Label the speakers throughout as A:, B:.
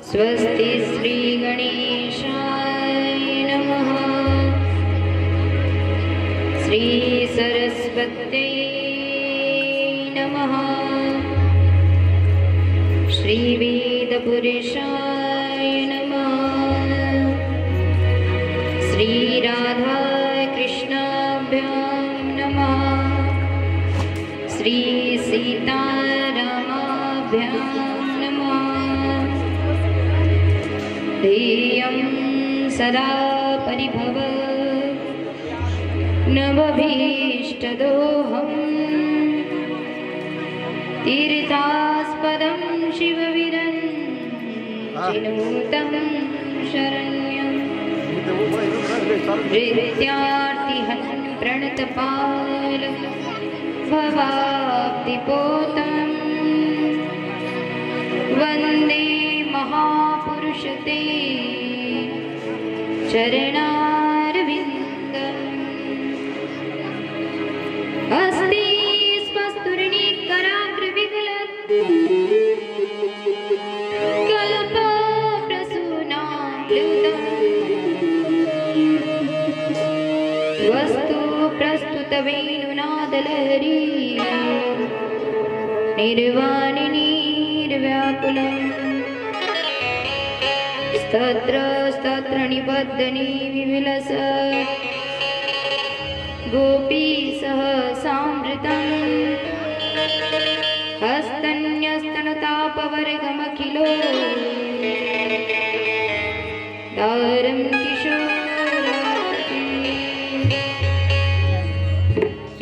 A: स्वस्ति श्री गणेशाय नमः। श्री सरस्वत्यै नमः। श्री वेदपुरुषाय नमः। श्री राधा कृष्णाभ्यां नमः। श्री सीतारामाभ्यां नमः। ध्येयं सदा परिभव नभीष्टदोहम्। तीर्थास्पदं शिवविरञ्चिनुतं शरण्यम्। हृत्यार्तिहं प्रणतपाल भवाब्धिपोतम्। वन्दे महापुरुषते चरणारविन्दम्। अस्ति स्वस्तुर्निकराग्रविगलत् कल्पप्रसूनाप्लुतम्। वस्तु प्रस्तुतवेणुनादलहरी निर्वाणिनीर्व्याकुलम्। स्तत्र स्तत्र निबद्धनी विविलसत् गोपी सह सामृतम्। हस्तन्यस्तनतापवर्गमखिलो दारं किशोराकृति।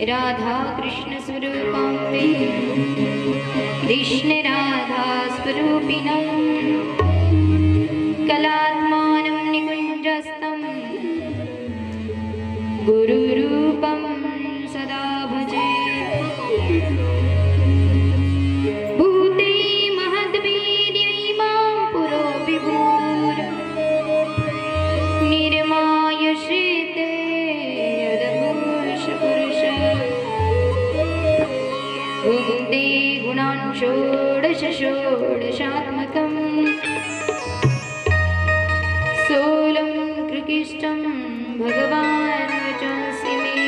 A: राधा कृष्ण स्वरूपां ते कृष्ण राधा स्वरूपिणम्। कलात्मानं निकुञ्जस्थं गुरुरूपं सदा भजे। भूते महद्वीर्यै मां पुरो विभूर निर्माय श्रीते यदघोषपुरुष। भुङ्क्ते गुणान् षोडश षोडशात्मकम्। सोलं कृकिष्टं भगवान् वचंसि मे।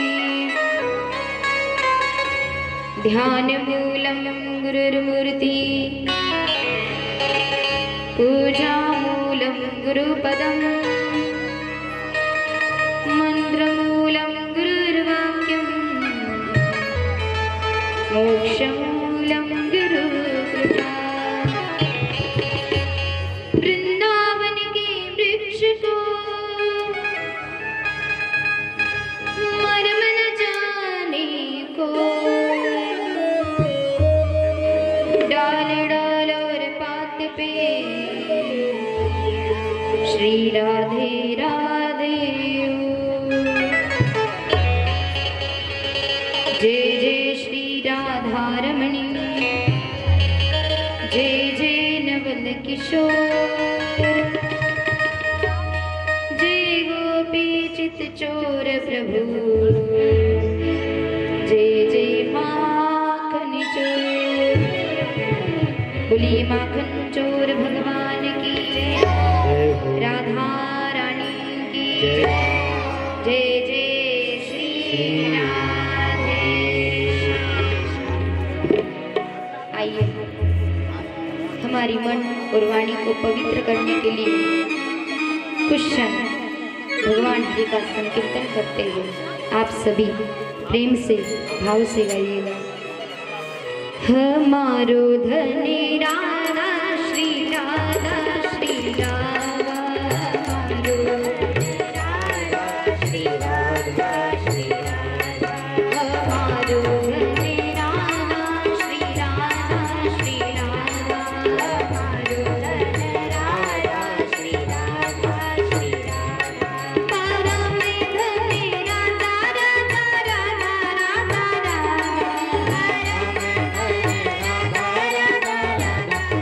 A: ध्यानमूलं गुरुर्मूर्ति पूजामूलं गुरुपदम्। मन्त्रमूलं गुरुर्वाक्यम् मोक्षमूलं गुरुकृपा। वृंदावन के वृक्ष को मर्म न जाने को। डाल डाल और पात पे श्री राधे राधे। जय जय श्री राधा रमणी। जय जय नवल किशोर। जय गोपी चित चोर प्रभु। जय जय माखन चोर। बोली माखन चोर भगवान की। राधा रानी की। जय जय श्री राधे। आइए हमारी मन और वाणी को पवित्र करने के लिए कुछ क्षण भगवान हरि का संकीर्तन करते हुए आप सभी प्रेम से भाव से गाइएगा। हमारो धनी राधा श्री राधा श्री राधा। श्री राधा श्री राधा। हमारो धनी राधा श्री राधा श्री राधा। हमारो धनी राधा श्री राधा श्री राधा। परम धनी राधा राधा राधा राधा राधा। परम धनी राधा राधा राधा।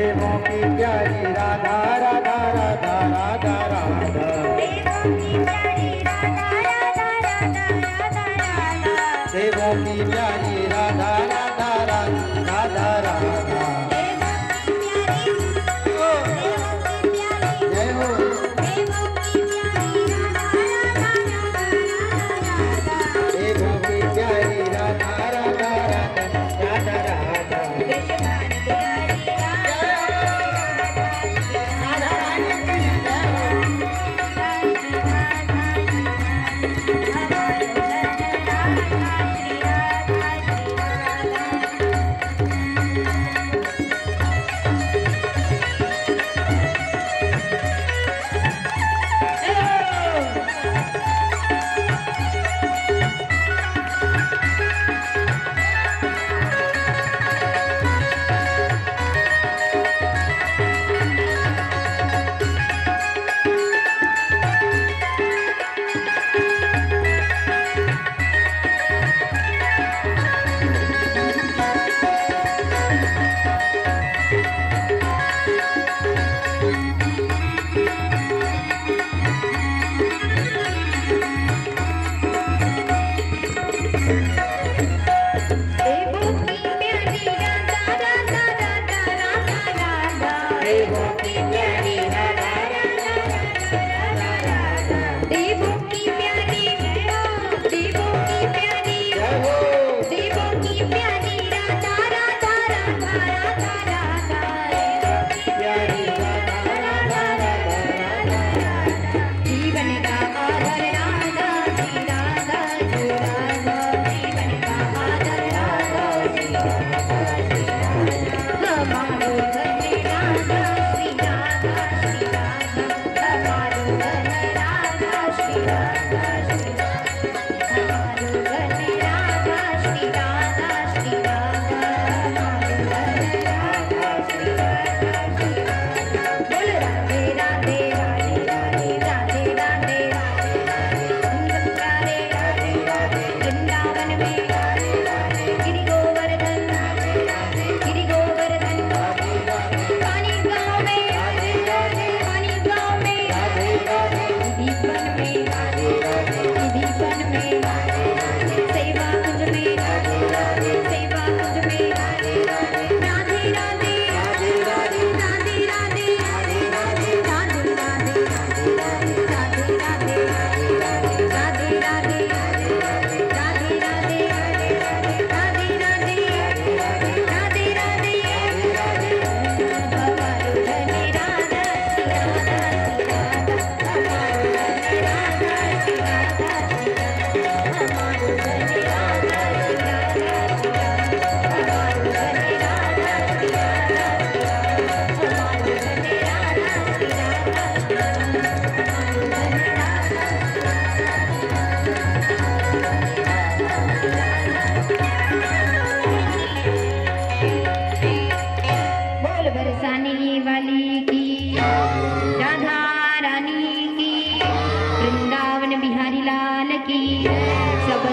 B: देवों की प्यारी राधा राधा राधा राधा राधा देवों की प्यारी राधा राधा राधा राधा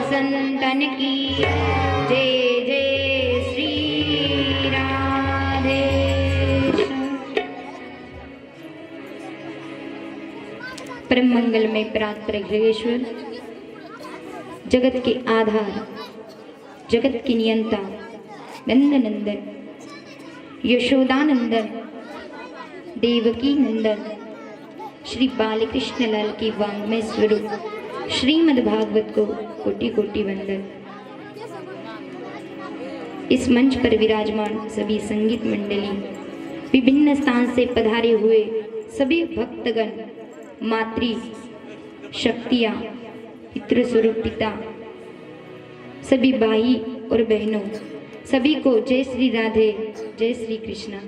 A: संतन की जय जय श्री राधे। परम मंगल में प्रात प्रगृहेश्वर, जगत के आधार, जगत की नियंता, नंद नंदन, यशोदानंदन, देवकी नंदन, श्री बालकृष्ण लाल की वांग्मय स्वरूप श्रीमद् भागवत को कोटि कोटि वंदन। इस मंच पर विराजमान सभी संगीत मंडली, विभिन्न स्थान से पधारे हुए सभी भक्तगण, मातृ शक्तियां, पितृ स्वरूप पिता, सभी भाई और बहनों, सभी को जय श्री राधे, जय श्री कृष्णा।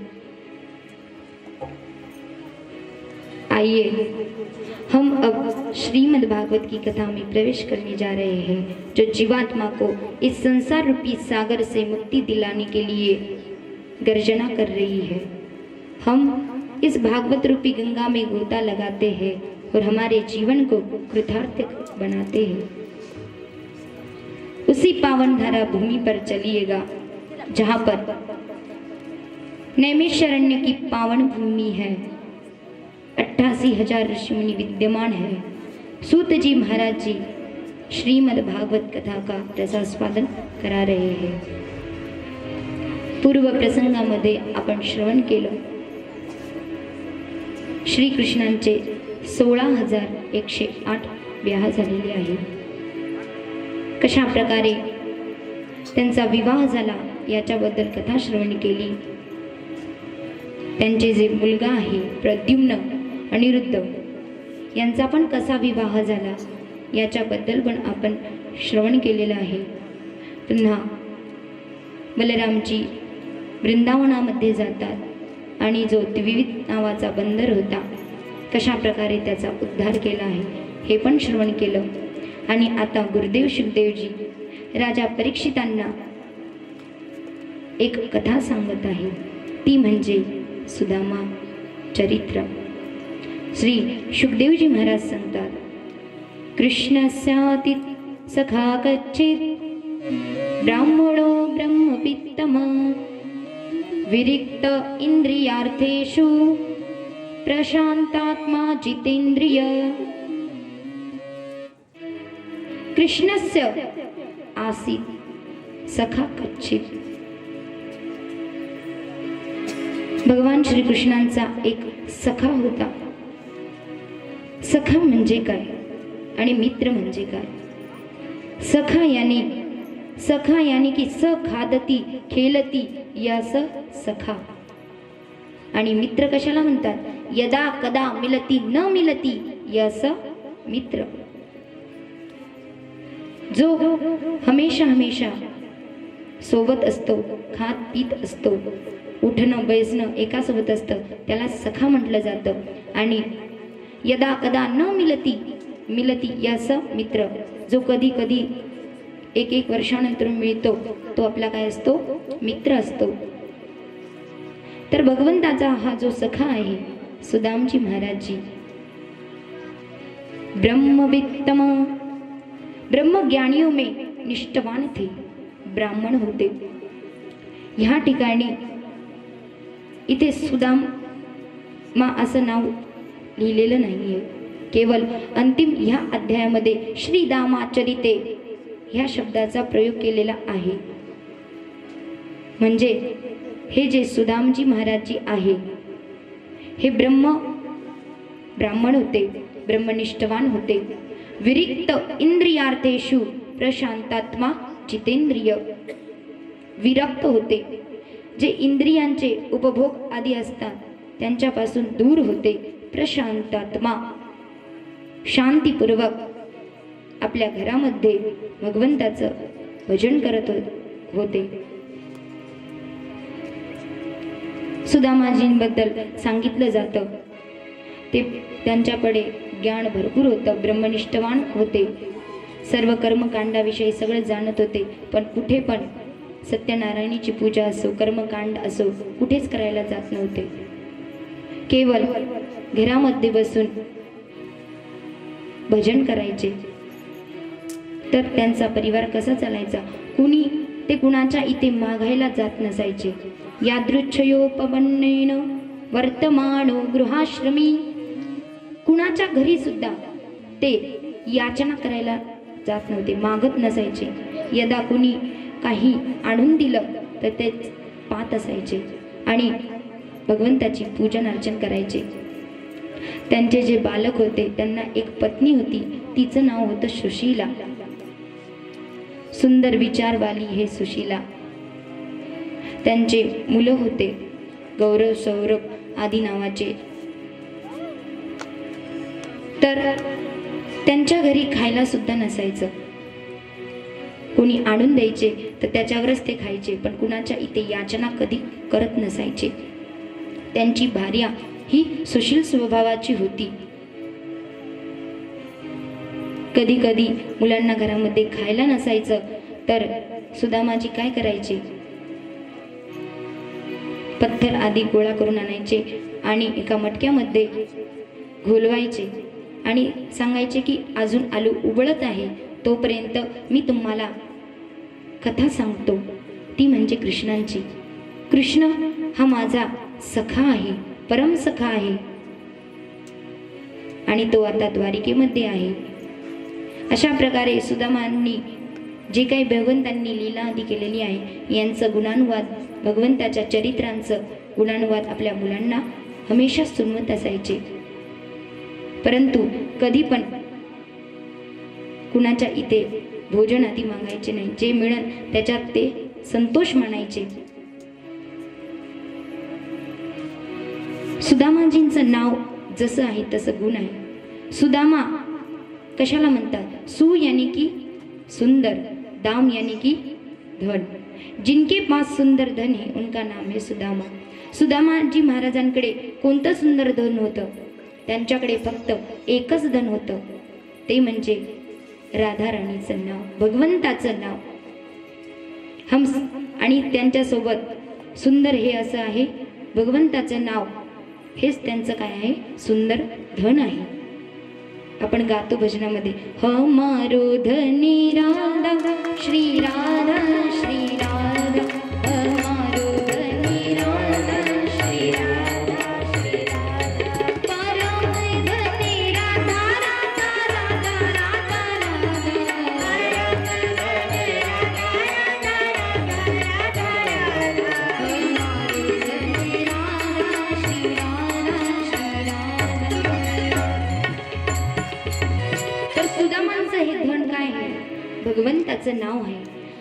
A: आइए हम अब श्रीमद् भागवत की कथा में प्रवेश करने जा रहे हैं, जो जीवात्मा को इस संसार रूपी सागर से मुक्ति दिलाने के लिए गर्जना कर रही है। हम इस भागवत रूपी गंगा में गोता लगाते हैं और हमारे जीवन को कृतार्थ बनाते हैं। उसी पावन धारा भूमि पर चलिएगा जहाँ पर नैमिषारण्य की पावन भूमि है। 88,000 ऋषि मुनि विद्यमान है। सूत जी महाराज जी श्रीमद् भागवत कथा का रसास्वादन करा रहे हैं। पूर्व प्रसंगामध्ये आपण श्रवण केलं श्री कृष्णांचे 16,108 विवाह झालेले आहे। कशा प्रकारे त्यांचा विवाह झाला याच्याबद्दल कथा श्रवण केली। त्यांचे जे मुलगा आहे प्रद्युम्न अनिरुद्ध यांचा पण कसा विवाह झाला याच्याबद्दल पण आपण श्रवण केलेलं आहे। पुन्हा बलरामजी वृंदावनामध्ये जातात आणि जो द्विविध नावाचा बंदर होता कशा प्रकारे त्याचा उद्धार केला आहे हे पण श्रवण केलं। आणि आता गुरुदेव शुकदेवजी राजा परीक्षितांना एक कथा सांगत आहे, ती म्हणजे सुदामा चरित्र। श्री शुकदेवजी महाराज सांगतात, कृष्णस्याति सखा कच्चित् ब्राह्मणो ब्रह्मपित्तम विरिक्त इंद्रियार्थेषु प्रशांतात्मा जितेन्द्रिय। कृष्णस्य आसीत् सखा कच्चित्। भगवान श्री कृष्णांचा एक सखा होता। सखा म्हणजे काय आणि मित्र म्हणजे काय? सखा यानी की स खादती खेलती यास सखा। आणि मित्र कशाला म्हणतात? यदा कदा मिलती न मिलती यास मित्र। जो हमेशा सोबत असतो, खात पीत असतो, उठणं बैसणं एका सोबत असतं त्याला सखा म्हटलं जातं। आणि यदा कदा न मिलती यास मित्र। जो कधी कधी एक वर्षानंतर मिळतो तो आपला काय असतो? मित्र असतो। तर भगवंताचा हा जो सखा आहे सुदामजी महाराजजी ब्रह्मवित्तम ब्रह्मज्ञानियों में निष्ठावान थे, ब्राह्मण होते। ह्या ठिकाणी इथे सुदामा असं नाव लिहिलेलं नाहीये, केवळ अंतिम ह्या अध्यायामध्ये श्रीदामाचरिते ह्या शब्दाचा प्रयोग केलेला आहे। म्हणजे हे जे सुदामजी महाराजजी आहे हे ब्राह्मण होते, ब्रह्मनिष्ठवान होते। विरिक्त इंद्रियार्थेषु प्रशांतात्मा जितेंद्रिय। विरक्त होते, जे इंद्रियांचे उपभोग आदी असतात त्यांच्यापासून दूर होते। प्रशांतात्मा शांतीपूर्वक आपल्या घरामध्ये भगवंताचं भजन करत होते। सुदामाजींबद्दल सांगितलं जातं ते त्यांच्याकडे ज्ञान भरपूर होतं, ब्रह्मनिष्ठवान होते, सर्व कर्मकांडाविषयी सगळं जाणत होते। पण कुठे पण सत्यनारायणाची पूजा असो कर्मकांड असो कुठेच करायला जात नव्हते। केवळ घरामध्ये बसून भजन करायचे। तर त्यांचा परिवार कसा चालायचा? कुणी ते कुणाच्या इथे मागायला जात नसायचे। यादृच्छयोपपन्नेन वर्तमानो गृहाश्रमी। कुणाच्या घरी सुद्धा ते याचना करायला जात नव्हते, मागत नसायचे। यदा कुणी काही आणून दिलं तर ते पाहत असायचे आणि भगवंताची पूजन अर्चन करायचे। त्यांचे जे बालक होते त्यांना एक पत्नी होती, तिचं नाव होतं सुशीला। सुंदर विचारवाली हे सुशीला। त्यांचे मुलं होते गौरव सौरभ आदी नावाचे। तर त्यांच्या घरी खायला सुद्धा नसायचं, कोणी आणून द्यायचे तर त्याच्यावरच ते खायचे, पण कुणाच्या इथे याचना कधी करत नसायचे। त्यांची भार्या ही सुशील स्वभावाची होती। कधी कधी मुलांना घरामध्ये खायला नसायचं तर सुदामाजी काय करायचे? पत्थर आदी गोळा करून आणायचे आणि एका मटक्यामध्ये घोलवायचे आणि सांगायचे की अजून आलू उबळत आहे तोपर्यंत मी तुम्हाला कथा सांगतो, ती म्हणजे कृष्णांची। कृष्ण हा माझा सखा आहे, परम सखा आहे आणि तो आता द्वारिकेमध्ये आहे. अशा प्रकारे सुदामांनी जे काही भगवंतांनी लीला आदी केलेली आहे यांचं गुणानुवाद, भगवंताच्या चरित्रांचं गुणानुवाद आपल्या मुलांना हमेशा सुनवत असायचे. परंतु कधी पण कुणाच्या इथे भोजन आधी मागायचे नाही. जे मिळेल त्याच्यात ते संतोष मानायचे. सुदामाजींचं नाव जसं आहे तसं गुण आहे. सुदामा कशाला म्हणतात? सु यानी की सुंदर, दाम यानी की धन. जिनके पास सुंदर धन है उनका नाम है सुदामा. सुदामाजी महाराजांकडे कोणतं सुंदर धन होतं? त्यांच्याकडे फक्त एकच धन होतं, ते म्हणजे राधाराणीचं नाव, भगवंताचं नाव. हंस आणि त्यांच्यासोबत सुंदर हे असं आहे, भगवंताचं नाव हेच त्यांचं काय आहे? सुंदर धन आहे. आपण गातो भजनामध्ये, हमारो धनी राधा श्री राधा श्री राधा, हमारो धनी राधा श्री राधा श्री राधा, परम धनी राधा राधा राधा राधा राधा, परम धनी राधा राधा राधा राधा, हमारो धनी राधा श्री राधा श्री राधा. तर सुदामांचं हे धन काय आहे? भगवंताचं नाव आहे.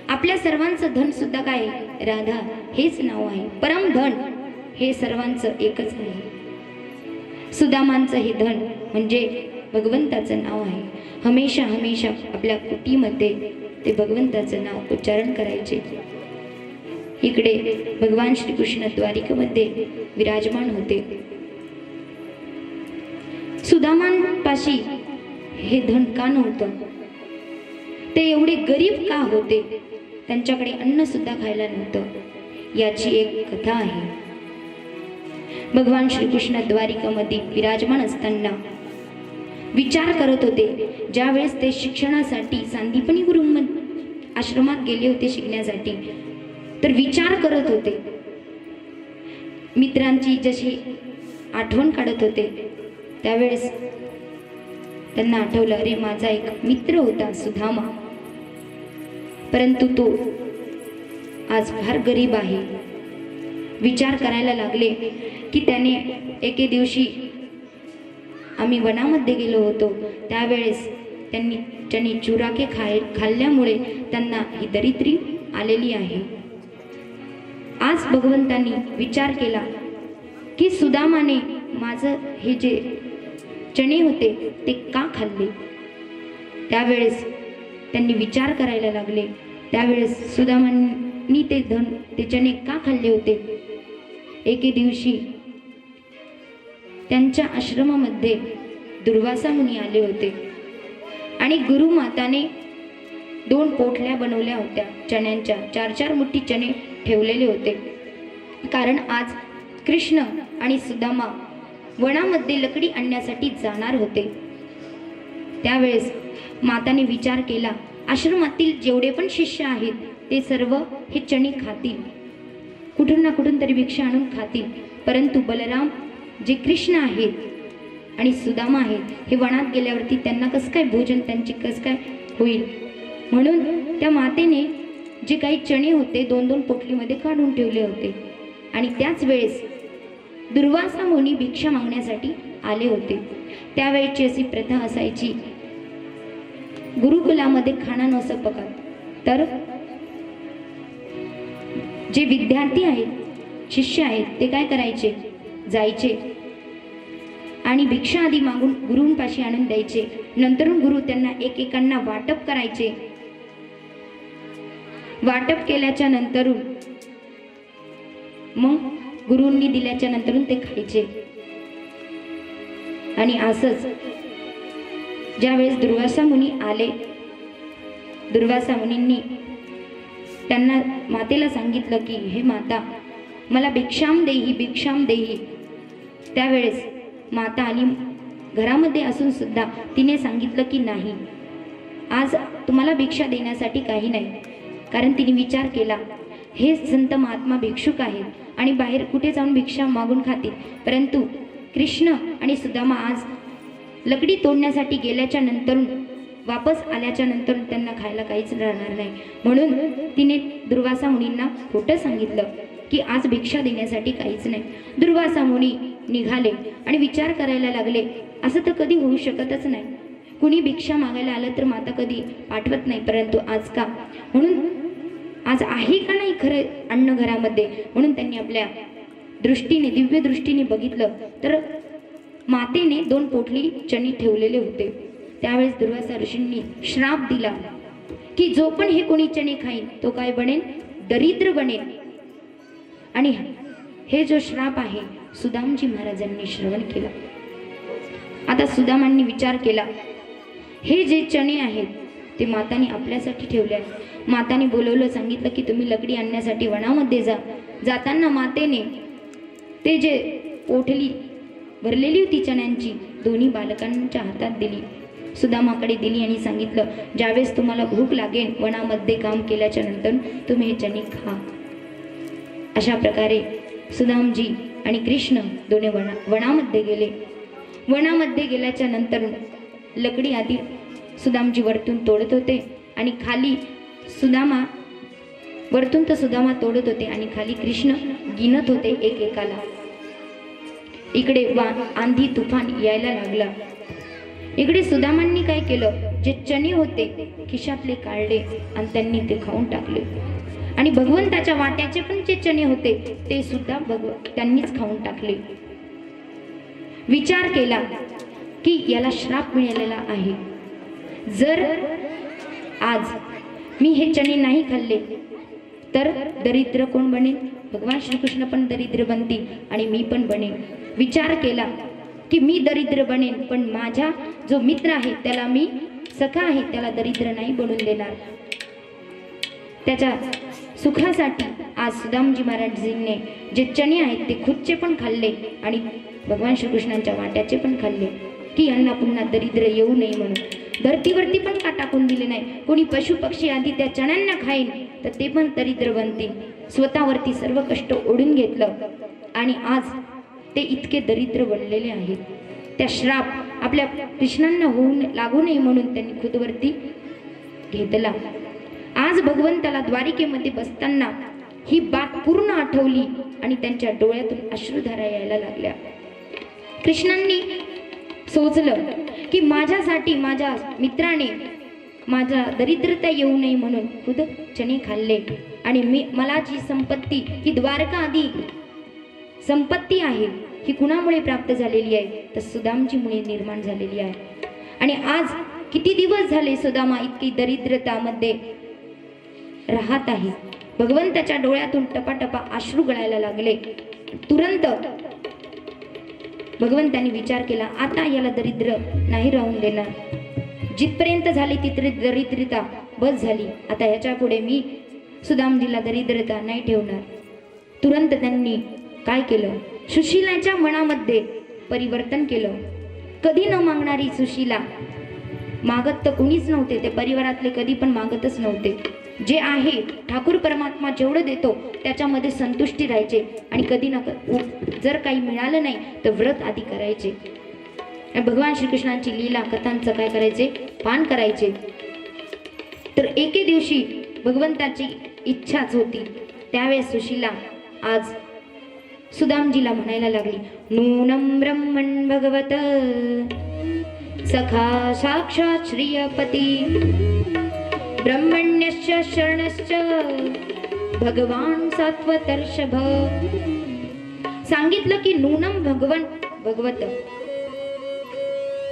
A: आपल्या सर्वांचं धन सुद्धा काय आहे? राधा हेच नाव आहे. परम धन हे सर्वांचं एकच आहे. सुदामांचं हे धन म्हणजे भगवंताचं नाव आहे. हमेशा हमेशा आपल्या कुटीमध्ये ते भगवंताचं नाव उच्चारण करायचे. इकडे भगवान श्रीकृष्ण द्वारिकेमध्ये विराजमान होते. सुदामांपाशी हे धन का नव्हतं? ते एवढे गरीब का होते? त्यांच्याकडे अन्न सुद्धा खायला नव्हतं. याची एक कथा आहे. भगवान श्रीकृष्ण द्वारिकामध्ये विराजमान असताना विचार करत होते. ज्या वेळेस ते शिक्षणासाठी सांदीपनी गुरु आश्रमात गेले होते शिकण्यासाठी, तर विचार करत होते. मित्रांची जशी आठवण काढत होते त्यावेळेस त्यांना आठवलं, अरे माझा एक मित्र होता सुदामा, परंतु तो आज फार गरीब आहे. विचार करायला लागले की त्याने एके दिवशी आम्ही वनामध्ये गेलो होतो, त्यावेळेस त्यांनी चुराके खाल्ल्यामुळे त्यांना ही दरिद्री आलेली आहे. आज भगवंतांनी विचार केला की सुदामाने माझं हे जे चणे होते ते का खाल्ले. त्यावेळेस त्यांनी विचार करायला लागले. त्यावेळेस सुदामांनी ते चणे का खाल्ले होते? एके दिवशी त्यांच्या आश्रमामध्ये दुर्वासा मुनी आले होते आणि गुरुमाताने 2 पोटल्या बनवल्या होत्या चण्यांच्या. 4-4 मुठी चणे ठेवलेले होते. कारण आज कृष्ण आणि सुदामा वनामध्ये लकडी आणण्यासाठी जाणार होते. त्यावेळेस माताने विचार केला, आश्रमातील जेवढे पण शिष्य आहेत ते सर्व हे चणे खातील, कुठून ना कुठून तरी भिक्षा आणून खातील, परंतु बलराम जे कृष्ण आहेत आणि सुदामा आहेत हे वनात गेल्यावरती त्यांना कसं काय भोजन, त्यांची कसं काय होईल. म्हणून त्या मातेने जे काही चणे होते 2-2 पोटलीमध्ये काढून ठेवले होते. आणि त्याच वेळेस दुर्वासा मुनी भिक्षा मागण्यासाठी आले होते. त्यावेळेची अशी प्रथा असायची, गुरुकुलामध्ये खाना न सपकात, तर जे विद्यार्थी आहेत, शिष्य आहेत, ते काय करायचे, जायचे आणि भिक्षा आधी मागून गुरूंपाशी आणून द्यायचे. नंतर गुरु त्यांना एकेकांना वाटप करायचे. वाटप केल्याच्या नंतर मग गुरूंनी दिल्याच्या नंतर ते खायचे. आणि असंच ज्यावेळेस दुर्वासा मुनी आले, दुर्वासा मुनींनी त्यांना मातेला सांगितलं की हे माता, मला भिक्षाम देही, भिक्षाम देही. त्यावेळेस माता आणि घरामध्ये असून सुद्धा तिने सांगितलं की नाही, आज तुम्हाला भिक्षा देण्यासाठी काही नाही. कारण तिने विचार केला हे संत महात्मा भिक्षुक आहेत आणि बाहेर कुठे जाऊन भिक्षा मागून खातील, परंतु कृष्ण आणि सुदामा आज लकडी तोडण्यासाठी गेल्याच्या नंतर वापस आल्याच्या नंतर त्यांना खायला काहीच राहणार नाही. म्हणून तिने दुर्वासा मुनींना खोटं सांगितलं की आज भिक्षा देण्यासाठी काहीच नाही. दुर्वासा मुनी निघाले आणि विचार करायला लागले, असं तर कधी होऊ शकतच नाही. कुणी भिक्षा मागायला आलं तर माता कधी पाठवत नाही, परंतु आज का? म्हणून आज आहे का नाही खरं अन्न घरामध्ये? म्हणून त्यांनी आपल्या दृष्टीने, दिव्य दृष्टीने बघितलं तर मातेने 2 पोटली चणी ठेवलेले होते. त्यावेळेस दुर्वासा ऋषींनी श्राप दिला की जो पण हे कोणी चणे खाईन तो काय बनेल? दरिद्र बनेल. आणि हे जो श्राप आहे सुदामजी महाराजांनी श्रवण केला. आता सुदामांनी विचार केला, हे जे चणे आहेत ते माताने आपल्यासाठी ठेवले आहेत. माताने बोलवलं, सांगितलं की तुम्ही लकडी आणण्यासाठी वनामध्ये जा. जाताना मातेने ते जे पोटली भरलेली होती चण्यांची दोन्ही बालकांच्या हातात दिली, सुदामाकडे दिली आणि सांगितलं, ज्यावेळेस तुम्हाला भूक लागेल वनामध्ये काम केल्याच्या नंतर तुम्ही हे चणे खा. अशा प्रकारे सुदामजी आणि कृष्ण दोन्ही वनामध्ये गेले. वनामध्ये गेल्याच्या नंतर लकडी आधी सुदामजी वरतून तोडत होते आणि खाली सुदामा वरतून तर सुदामा तोडत होते आणि खाली कृष्ण गिनत होते एक एकाला. इकडे आंधी तुफान यायला लागला. इकडे सुदामांनी काय केलं, जे चणे होते खिशातले काढले आणि त्यांनी ते खाऊन टाकले. आणि भगवंताच्या वाट्याचे पण जे चणे होते ते सुद्धा त्यांनीच खाऊन टाकले. विचार केला की याला श्राप मिळालेला आहे. जर आज मी हे चणे नाही खाल्ले तर दरिद्र कोण बनेल? भगवान श्रीकृष्ण पण दरिद्र बनतील आणि मी पण बनेन. विचार केला की मी दरिद्र बनेन, पण माझा जो मित्र आहे त्याला, मी सखा आहे त्याला दरिद्र नाही बनवून देणार. त्याच्या सुखासाठी आज सुदामजी महाराजांनी जे चणे आहेत ते खुदचे पण खाल्ले आणि भगवान श्रीकृष्णांच्या वाट्याचे पण खाल्ले की यांना पुन्हा दरिद्र येऊ नये म्हणून. धरतीवरती पण का टाकून दिले नाही. कोणी पशु पक्षी आधी त्या चण्यांना खाईन तर ते पण दरिद्र बनतील. स्वतःवरती सर्व कष्ट ओढून घेतलं आणि आज ते इतके दरिद्र बनलेले आहेत. त्या श्राप आपल्या कृष्णांना लागू नये म्हणून त्यांनी खुदवरती घेतला. आज भगवंताला द्वारिकेमध्ये बसताना ही बात पूर्ण आठवली आणि त्यांच्या डोळ्यातून अश्रुधारा यायला लागल्या. कृष्णांनी सोचलं की माझ्यासाठी माझ्या मित्राने माझा दरिद्रता येऊ नये म्हणून खुद चणे खाल्ले आणि मला जी संपत्ती, ही द्वारका आधी संपत्ती आहे, ही कुणामुळे प्राप्त झालेली आहे? तर सुदामजीमुळे निर्माण झालेली आहे. आणि आज किती दिवस झाले सुदामा इतकी दरिद्रतामध्ये राहत आहे. भगवंताच्या डोळ्यातून टपाटपा अश्रू गळायला लागले. तुरंत भगवंतांनी विचार केला, आता याला दरिद्र नाही राहून देणार. जिथपर्यंत झाली तिथे दरिद्रता बस झाली. आता ह्याच्या पुढे मी सुदामजीला दरिद्रता नाही ठेवणार. तुरंत त्यांनी काय केलं, सुशीलाच्या मनामध्ये परिवर्तन केलं. कधी न मागणारी सुशीला, मागत तर कोणीच नव्हते, ते परिवारातले कधी पण मागतच नव्हते. जे आहे ठाकूर परमात्मा जेवढं देतो त्याच्यामध्ये संतुष्टी राहायचे आणि कधी ना जर काही मिळालं नाही तर व्रत आधी करायचे. भगवान श्रीकृष्णांची लीला कथांचं काय करायचे, पान करायचे. तर एके दिवशी भगवंताची इच्छाच होती. त्यावेळेस सुशीला आज सुदामजीला म्हणायला लागली, नूनं ब्रह्मन् भगवत सखा साक्षात् श्रियपती ब्रह्मण्यश्च शरणश्च भगवान सात्वतर्षभ. सांगितलं की नूनं भगवन भगवत,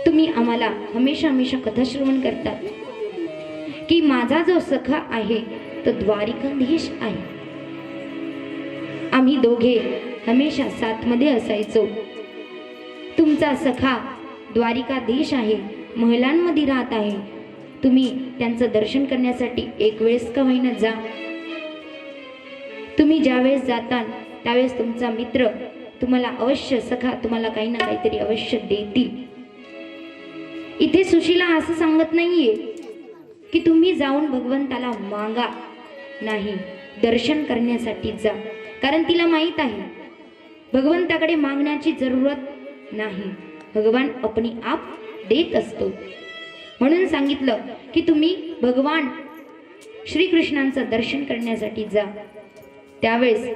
A: तुम्ही आम्हाला हमेशा हमेशा कथा श्रवण करतात की माझा जो सखा आहे तो द्वारिकाधीश आहे. आम्ही दोघे हमेशा साथमध्ये असायचो. तुमचा सखा द्वारिकाधीश आहे, महिलांमध्ये राहत आहे. तुम्ही त्यांचं दर्शन करण्यासाठी एक वेळेस का होईना जा. तुम्ही ज्यावेळेस जाता त्यावेळेस तुमचा मित्र तुम्हाला अवश्य, सखा तुम्हाला काही ना काहीतरी अवश्य देतील. इथे सुशीला असं सांगत नाहीये की तुम्ही जाऊन भगवंताला मागा, नाही, दर्शन करण्यासाठी जा, कारण तिला माहीत आहे भगवंताकडे मागण्याची जरूरत नाही, भगवान अपनी आप देत असतो. म्हणून सांगितलं की तुम्ही भगवान श्रीकृष्णांचं दर्शन करण्यासाठी जा. त्यावेळेस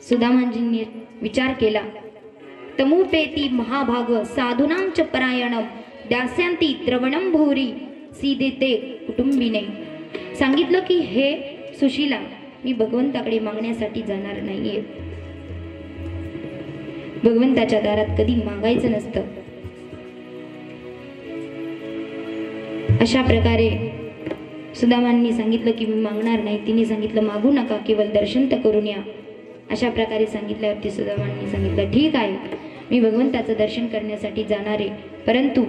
A: सुदामाजींनी विचार केला, तमुपेती महाभाग साधूनांच परायणम दास्यांती द्रवणम भूरी सीदेते कुटुंबिने. सांगितलं की हे सुशीला, मी भगवंताकडे मागण्यासाठी जाणार नाहीये. भगवंताच्या दारात कधी मागायचं नसतं. अशा प्रकारे सुदामांनी सांगितलं की मी मागणार नाही. तिने सांगितलं मागू नका, केवळ दर्शन तर करून या. अशा प्रकारे सांगितल्यावरती सुदामांनी सांगितलं ठीक आहे, मी भगवंताचं दर्शन करण्यासाठी जाणार आहे, परंतु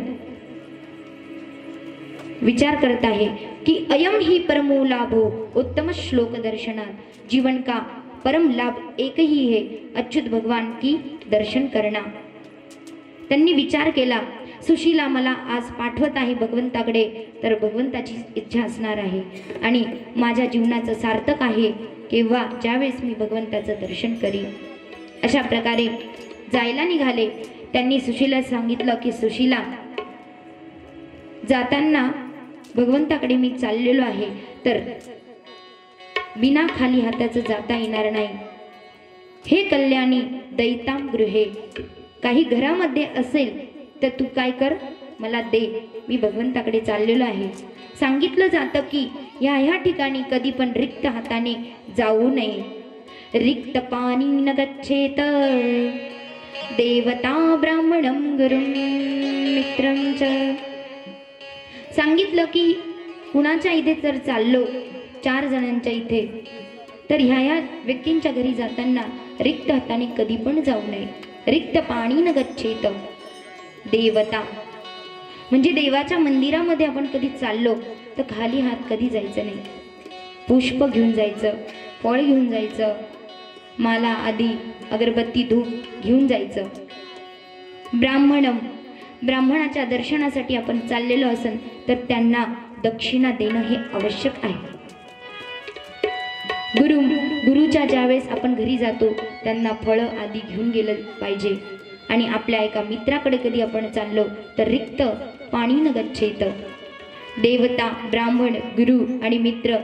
A: विचार करत आहे कि अयम ही परमो लाभो उत्तम श्लोक दर्शनात, जीवन का परम लाभ एक ही है, अच्युत भगवान की दर्शन करना. त्यांनी विचार केला, सुशीला मला आज पाठवत आहे भगवंताकडे, तर भगवंताची इच्छा असणार आहे आणि माझ्या जीवनाचं सार्थक आहे केव्हा, ज्यावेळेस मी भगवंताचं दर्शन करीन. अशा प्रकारे जायला निघाले. त्यांनी सुशीला सांगितलं की सुशीला, जाताना भगवंताकडे मी चाललेलो आहे, तर बिना खाली हाताचं जाता येणार नाही. हे कल्याणी दैताम गृहे, काही घरामध्ये असेल तर तू काय कर, मला दे, मी भगवंताकडे चाललेलो आहे. सांगितलं जातं की ह्या ठिकाणी कधी पण रिक्त हाताने जाऊ नये. रिक्त पाणी न गच्छेत देवता ब्राह्मणं गुरुं मित्रं च. सांगितलं की कुणाच्या इथे जर चाललो 4 जणांच्या इथे, तर ह्या व्यक्तींच्या घरी जाताना रिक्त हाताने कधी पण जाऊ नये. रिक्त पाणी न गच्छेत देवता म्हणजे देवाच्या मंदिरामध्ये आपण कधी चाललो तर खाली हात कधी जायचं नाही. पुष्प घेऊन जायचं, फळ घेऊन जायचं, माला आदी अगरबत्ती धूप घेऊन जायचं. ब्राह्मणाच्या दर्शनासाठी आपण चाललेलो असेल तर त्यांना दक्षिणा देणं हे आवश्यक आहे. गुरुच्या ज्यावेळेस आपण घरी जातो त्यांना फळं आदी घेऊन गेलं पाहिजे. आणि आपल्या एका मित्राकडे कधी आपण चाललो तर रिक्त पाणी न गच्छेत. देवता, ब्राह्मण, गुरु आणि मित्र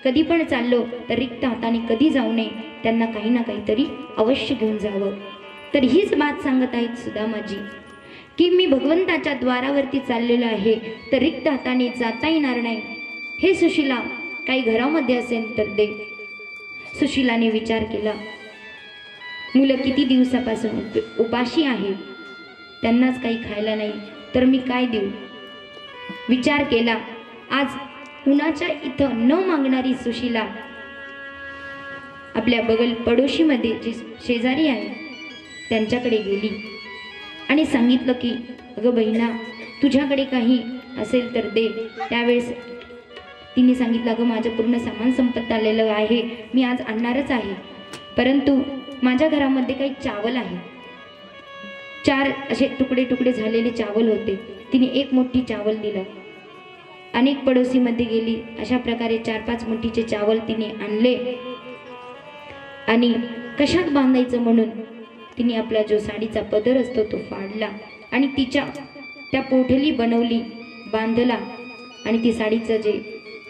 A: कधी पण चाललो तर रिक्त हाताने कधी जाऊ नये, त्यांना काही ना काहीतरी अवश्य घेऊन जावं. तर हीच बात सांगत आहेत सुदामाजी की मी भगवंताच्या द्वारावरती चाललेलो आहे, तर रिक्त हाताने जाता येणार नाही. हे सुशीला, काही घरामध्ये असेल तर दे. सुशीलाने विचार केला, मुलं किती दिवसापासून उपाशी आहे, त्यांनाच काही खायला नाही, तर मी काय देऊ. विचार केला. आज कुणाच्या इथं न मागणारी सुशीला आपल्या बगल पडोशीमध्ये जी शेजारी आहे त्यांच्याकडे गेली आणि सांगितलं की अगं बहिणा, तुझ्याकडे काही असेल तर दे. त्यावेळेस तिने सांगितलं, अगं माझं पूर्ण सामान संपत आलेलं आहे, मी आज आणणारच आहे, परंतु माझ्या घरामध्ये काही चावल आहे. 4 असे तुकडे तुकडे झालेले चावल होते. तिने एक मोठी चावल दिलं. अनेक पडोसीमध्ये गेली. अशा प्रकारे 4-5 मुठीचे चावल तिने आणले आणि कशात बांधायचं म्हणून तिने आपला जो साडीचा पदर असतो तो फाडला आणि तिच्या त्या पोठली बनवली, बांधला आणि ती साडीचं जे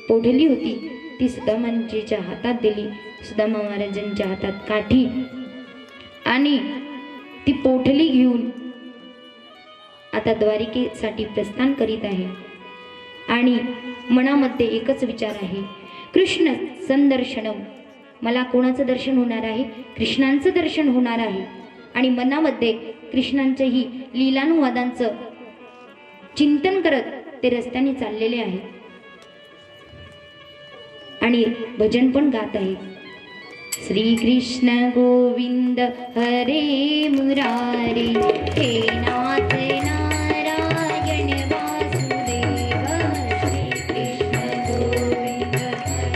A: पोठली होती ती सुदामाजीच्या हातात दिली. सुदामा महाराजांच्या हातात काठी आणि ती पोठली घेऊन आता द्वारिकेसाठी प्रस्थान करीत आहे. आणि मनामध्ये एकच विचार आहे, कृष्ण संदर्शनम, मला कोणाचं दर्शन होणार आहे, कृष्णांचं दर्शन होणार आहे. आणि मनामध्ये कृष्णांच्याही लीलानुवादांचं चिंतन करत ते रस्त्याने चाललेले आहे आणि भजन पण गात आहे. श्री कृष्ण गोविंद हरे मुरारी, हे नाथ नारायण वासुदेव. श्री कृष्ण गोविंद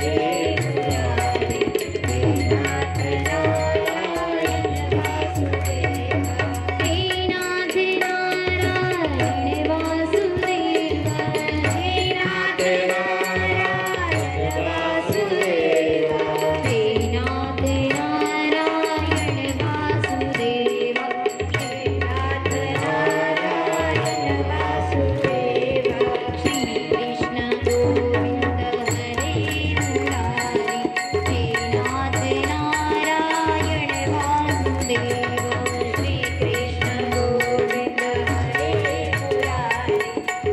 A: हरे मुरारी, हे नाथ नारायण वासुदेव. हे नाथ नारायण वासुदेव, हे नाथ नारायण वासुदेव. वासुदेव श्री कृष्ण गोविंद हरे मुरारी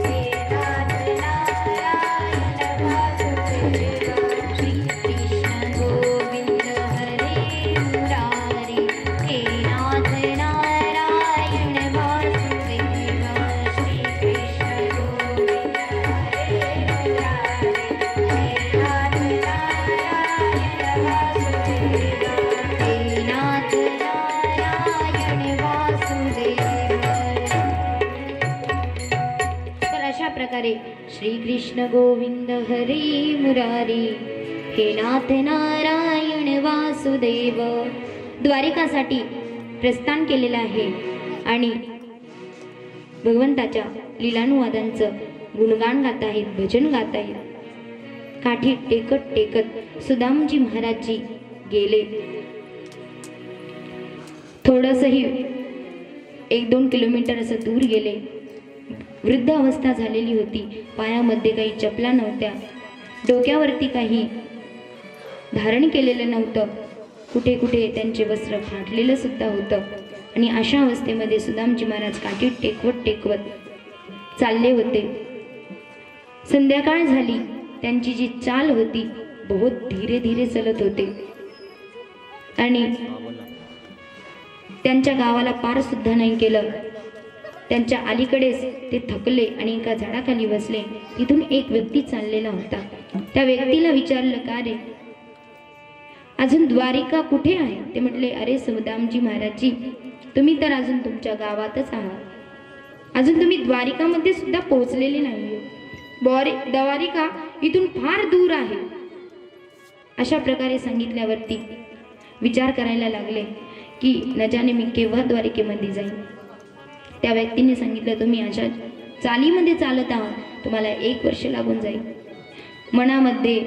A: हे नाथ नारायण वासुदेव श्री कृष्ण गोविंद हरे मुरारी हे नाथ नारायण वासुदेव श्री कृष्ण गोविंद हरे मुरारी हे नाथ नारायण वासुदेव हे नाथ नारायण वासुदेव. तर अशा प्रकारे श्री कृष्ण गोविंद हरी मुरारी हे नाथ नारायण वासुदेव द्वारिकासाठी प्रस्थान केलेलं आहे आणि भगवंताच्या लीलानुवादांचं गुणगान गात आहेत, भजन गात आहेत. काठी टेकत टेकत सुदामजी महाराजजी गेले. थोडंसंही 1-2 किलोमीटर असं दूर गेले. वृद्ध अवस्था झालेली होती. पायामध्ये काही चपला नव्हत्या, डोक्यावरती काही धारण केलेलं नव्हतं, कुठे कुठे त्यांचे वस्त्र फाटलेलं सुद्धा होतं. आणि अशा अवस्थेमध्ये सुदामजी महाराज काठी टेकवत टेकवत चालले होते. संध्याकाळ झाली. त्यांची जी चाल होती बहुत धीरे धीरे चलत होते आणि त्यांच्या गावाला पार सुद्धा नाही केलं. त्यांच्या अलीकडेच ते थकले आणि एका झाडाखाली बसले. तिथून एक व्यक्ती चाललेला होता. त्या व्यक्तीला विचारलं, का रे, अजून द्वारिका कुठे आहे? ते म्हटले, अरे सुदामजी महाराजजी, तुम्ही तर अजून तुमच्या गावातच आहात, अजून तुम्ही द्वारिकामध्ये सुद्धा पोहोचलेले नाही. द्वारिका इथून फार दूर आहे. अशा प्रकारे सांगितल्यावरती विचार करायला लागले की न जाणे मी केव्हा द्वारिकेमध्ये जाईन. त्या व्यक्तीने सांगितलं, तुम्ही अशा चालीमध्ये चालत आहात, तुम्हाला 1 वर्ष लागून जाईल. मनामध्ये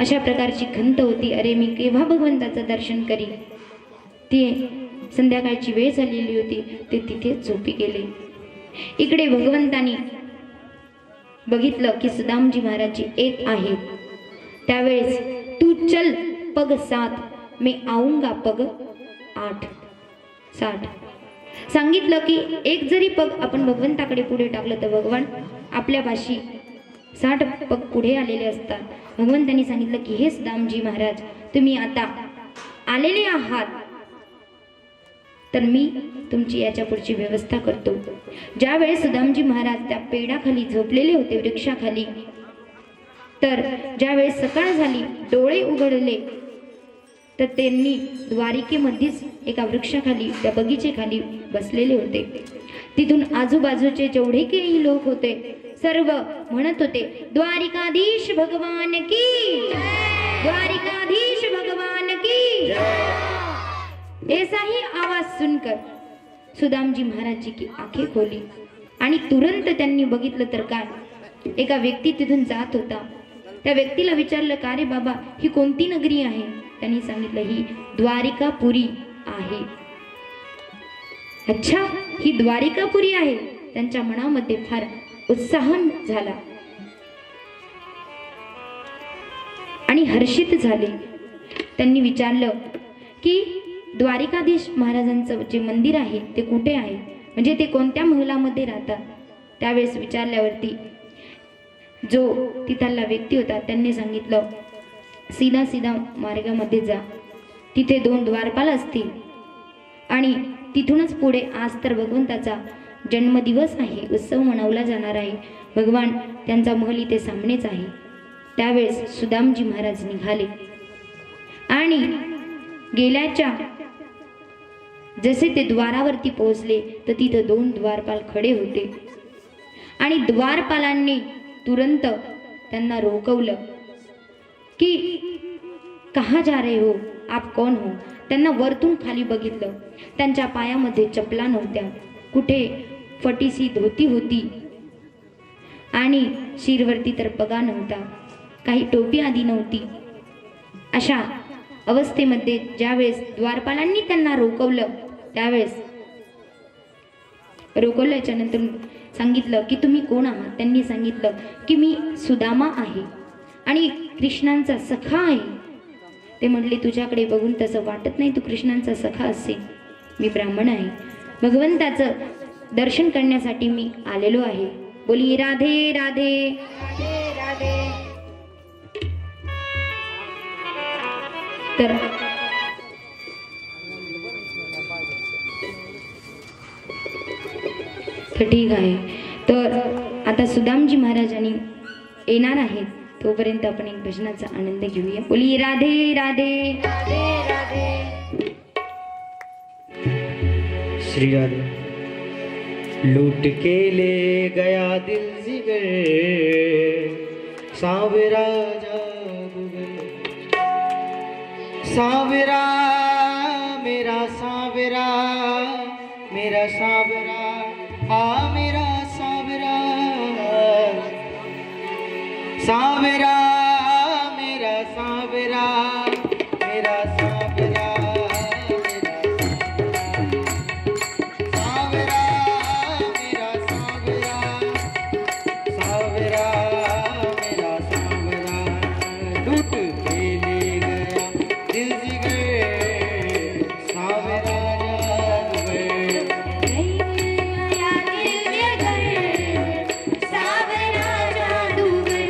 A: अशा प्रकारची खंत होती, अरे मी केव्हा भगवंताचं दर्शन करीन. ती संध्याकाळची वेळ झालेली होती. ते तिथे झोपी गेले. इकडे भगवंतानी बघितलं की सुदामजी महाराजजी येत आहेत. त्यावेळेस तू चल पग 7 मैं आऊंगा पग 8-60 सांगितलं की एक जरी पग आपण भगवंताकडे पुढे टाकलं तर भगवान आपल्यापाशी 60 पग पुढे आलेले असतात. भगवंतांनी सांगितलं की हे सुदामजी महाराज, तुम्ही आता आलेले आहात तर मी तुमची याच्या पुढची व्यवस्था करतो. ज्यावेळेस सुदामजी महाराज त्या पेडाखाली झोपलेले होते, वृक्षाखाली, तर ज्यावेळेस सकाळ झाली, डोळे उघडले तर त्यांनी द्वारिकेमध्येच एका वृक्षाखाली, त्या बगीचेखाली बसलेले होते. तिथून आजूबाजूचे जेवढे काही लोक होते सर्व म्हणत होते, द्वारिकाधीश भगवान की, द्वारिकाधीश भगवान की. ऐसा ही आवाज सुनकर सुदामजी महाराज की आंखें खोली आणि तुरंत त्यांनी बघितलं तर काय, एका व्यक्ती तिथून जात होता. त्या व्यक्तीला विचारलं, का रे बाबा, ही कोणती नगरी आहे? त्यांनी सांगितलं, ही द्वारिकापुरी आहे. अच्छा, ही द्वारिकापुरी आहे. त्यांच्या मनामध्ये फार उत्साह झाला आणि हर्षित झाले. त्यांनी विचारलं की द्वारिकाधीश महाराजांचं जे मंदिर आहे ते कुठे आहे, म्हणजे ते कोणत्या महलामध्ये राहतात. त्यावेळेस विचारल्यावरती जो तिथला व्यक्ती होता त्यांनी सांगितलं, सीधा सीधा मार्गामध्ये जा, तिथे 2 द्वारपाल असतील आणि तिथूनच पुढे आज तर भगवंताचा जन्मदिवस आहे, उत्सव मनवला जाणार आहे. भगवान त्यांचा महल इथे सामनेच आहे. त्यावेळेस सुदामजी महाराज निघाले आणि गेल्याच्या जसे ते द्वारावरती पोहोचले तर तिथं 2 द्वारपाल खडे होते आणि द्वारपालांनी तुरंत त्यांना रोखवलं की कहाँ जा रहे हो, आप कौन हो. त्यांना वरतून खाली बघितलं. त्यांच्या पायामध्ये चपला नव्हत्या, कुठे फटीसी धोती होती आणि शिरवरती तर पगा नव्हता, काही टोपी आधी नव्हती. अशा अवस्थेमध्ये ज्यावेळेस द्वारपालांनी त्यांना रोखवलं, त्यावेळेस रोखवल्याच्या नंतर सांगितलं की तुम्ही कोण आहात. त्यांनी सांगितलं की मी सुदामा आहे आणि कृष्णांचा सखा आहे. ते म्हटले तुझ्याकडे बघून तसं वाटत नाही तू कृष्णांचा सखा असेल. मी ब्राह्मण आहे, भगवंताचं दर्शन करण्यासाठी मी आलेलो आहे. बोली राधे राधे राधे राधे. तर ठीक आहे. तर आता सुदामजी महाराजांनी येणार आहेत, तोपर्यंत आपण एक भजनाचा आनंद घेऊया. बोली राधे राधे राधे राधे.
B: श्री राधे. लूट के ले गया दिल जिगर, सांवरा जादूगर, सांवरा मेरा सांवरा, मेरा सांवरा, हाँ मेरा सांवरा, सांवरा मेरा सांवरा, मेरा सांवरा, सांवरा मेरा सांवरा, सांवरा मेरा सांवरा. लूट के ले गया दिल जिगर, सांवरा जादूगर,
A: सावरा जादूगर.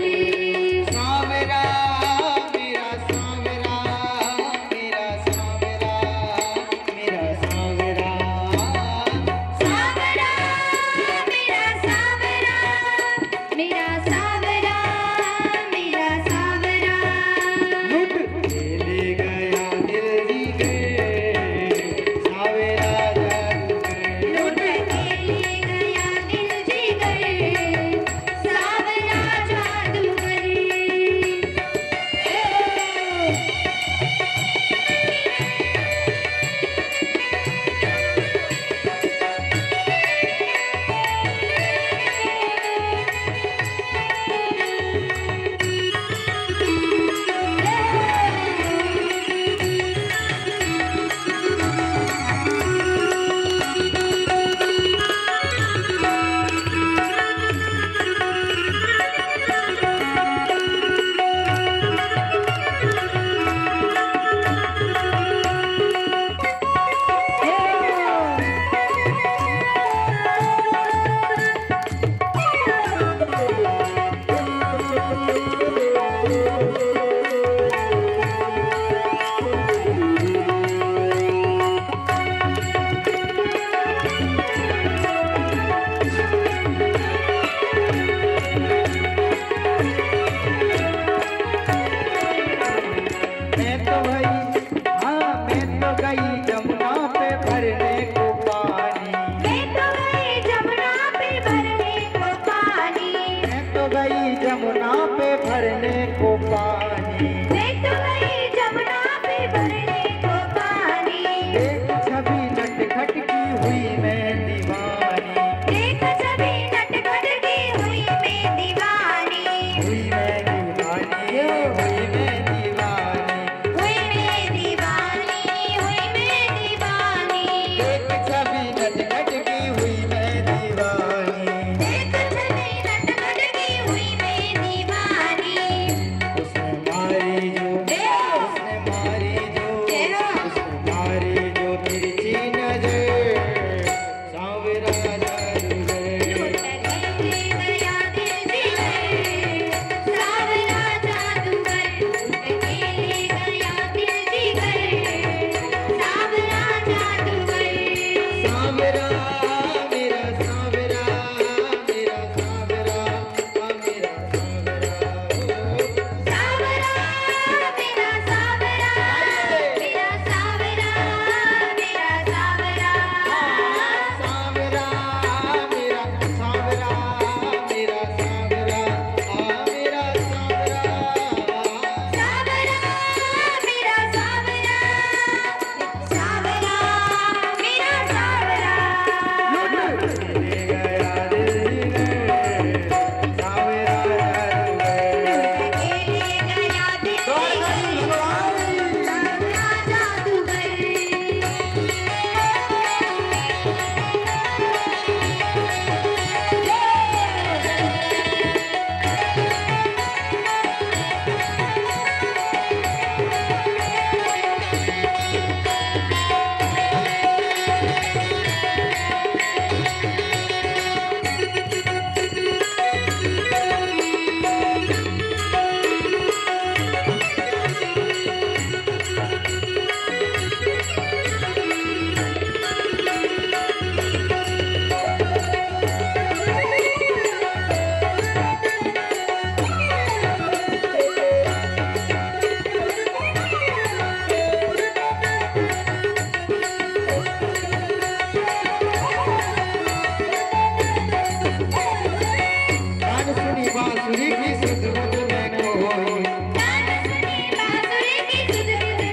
B: कान सुनी बांसुरी की सुध बुध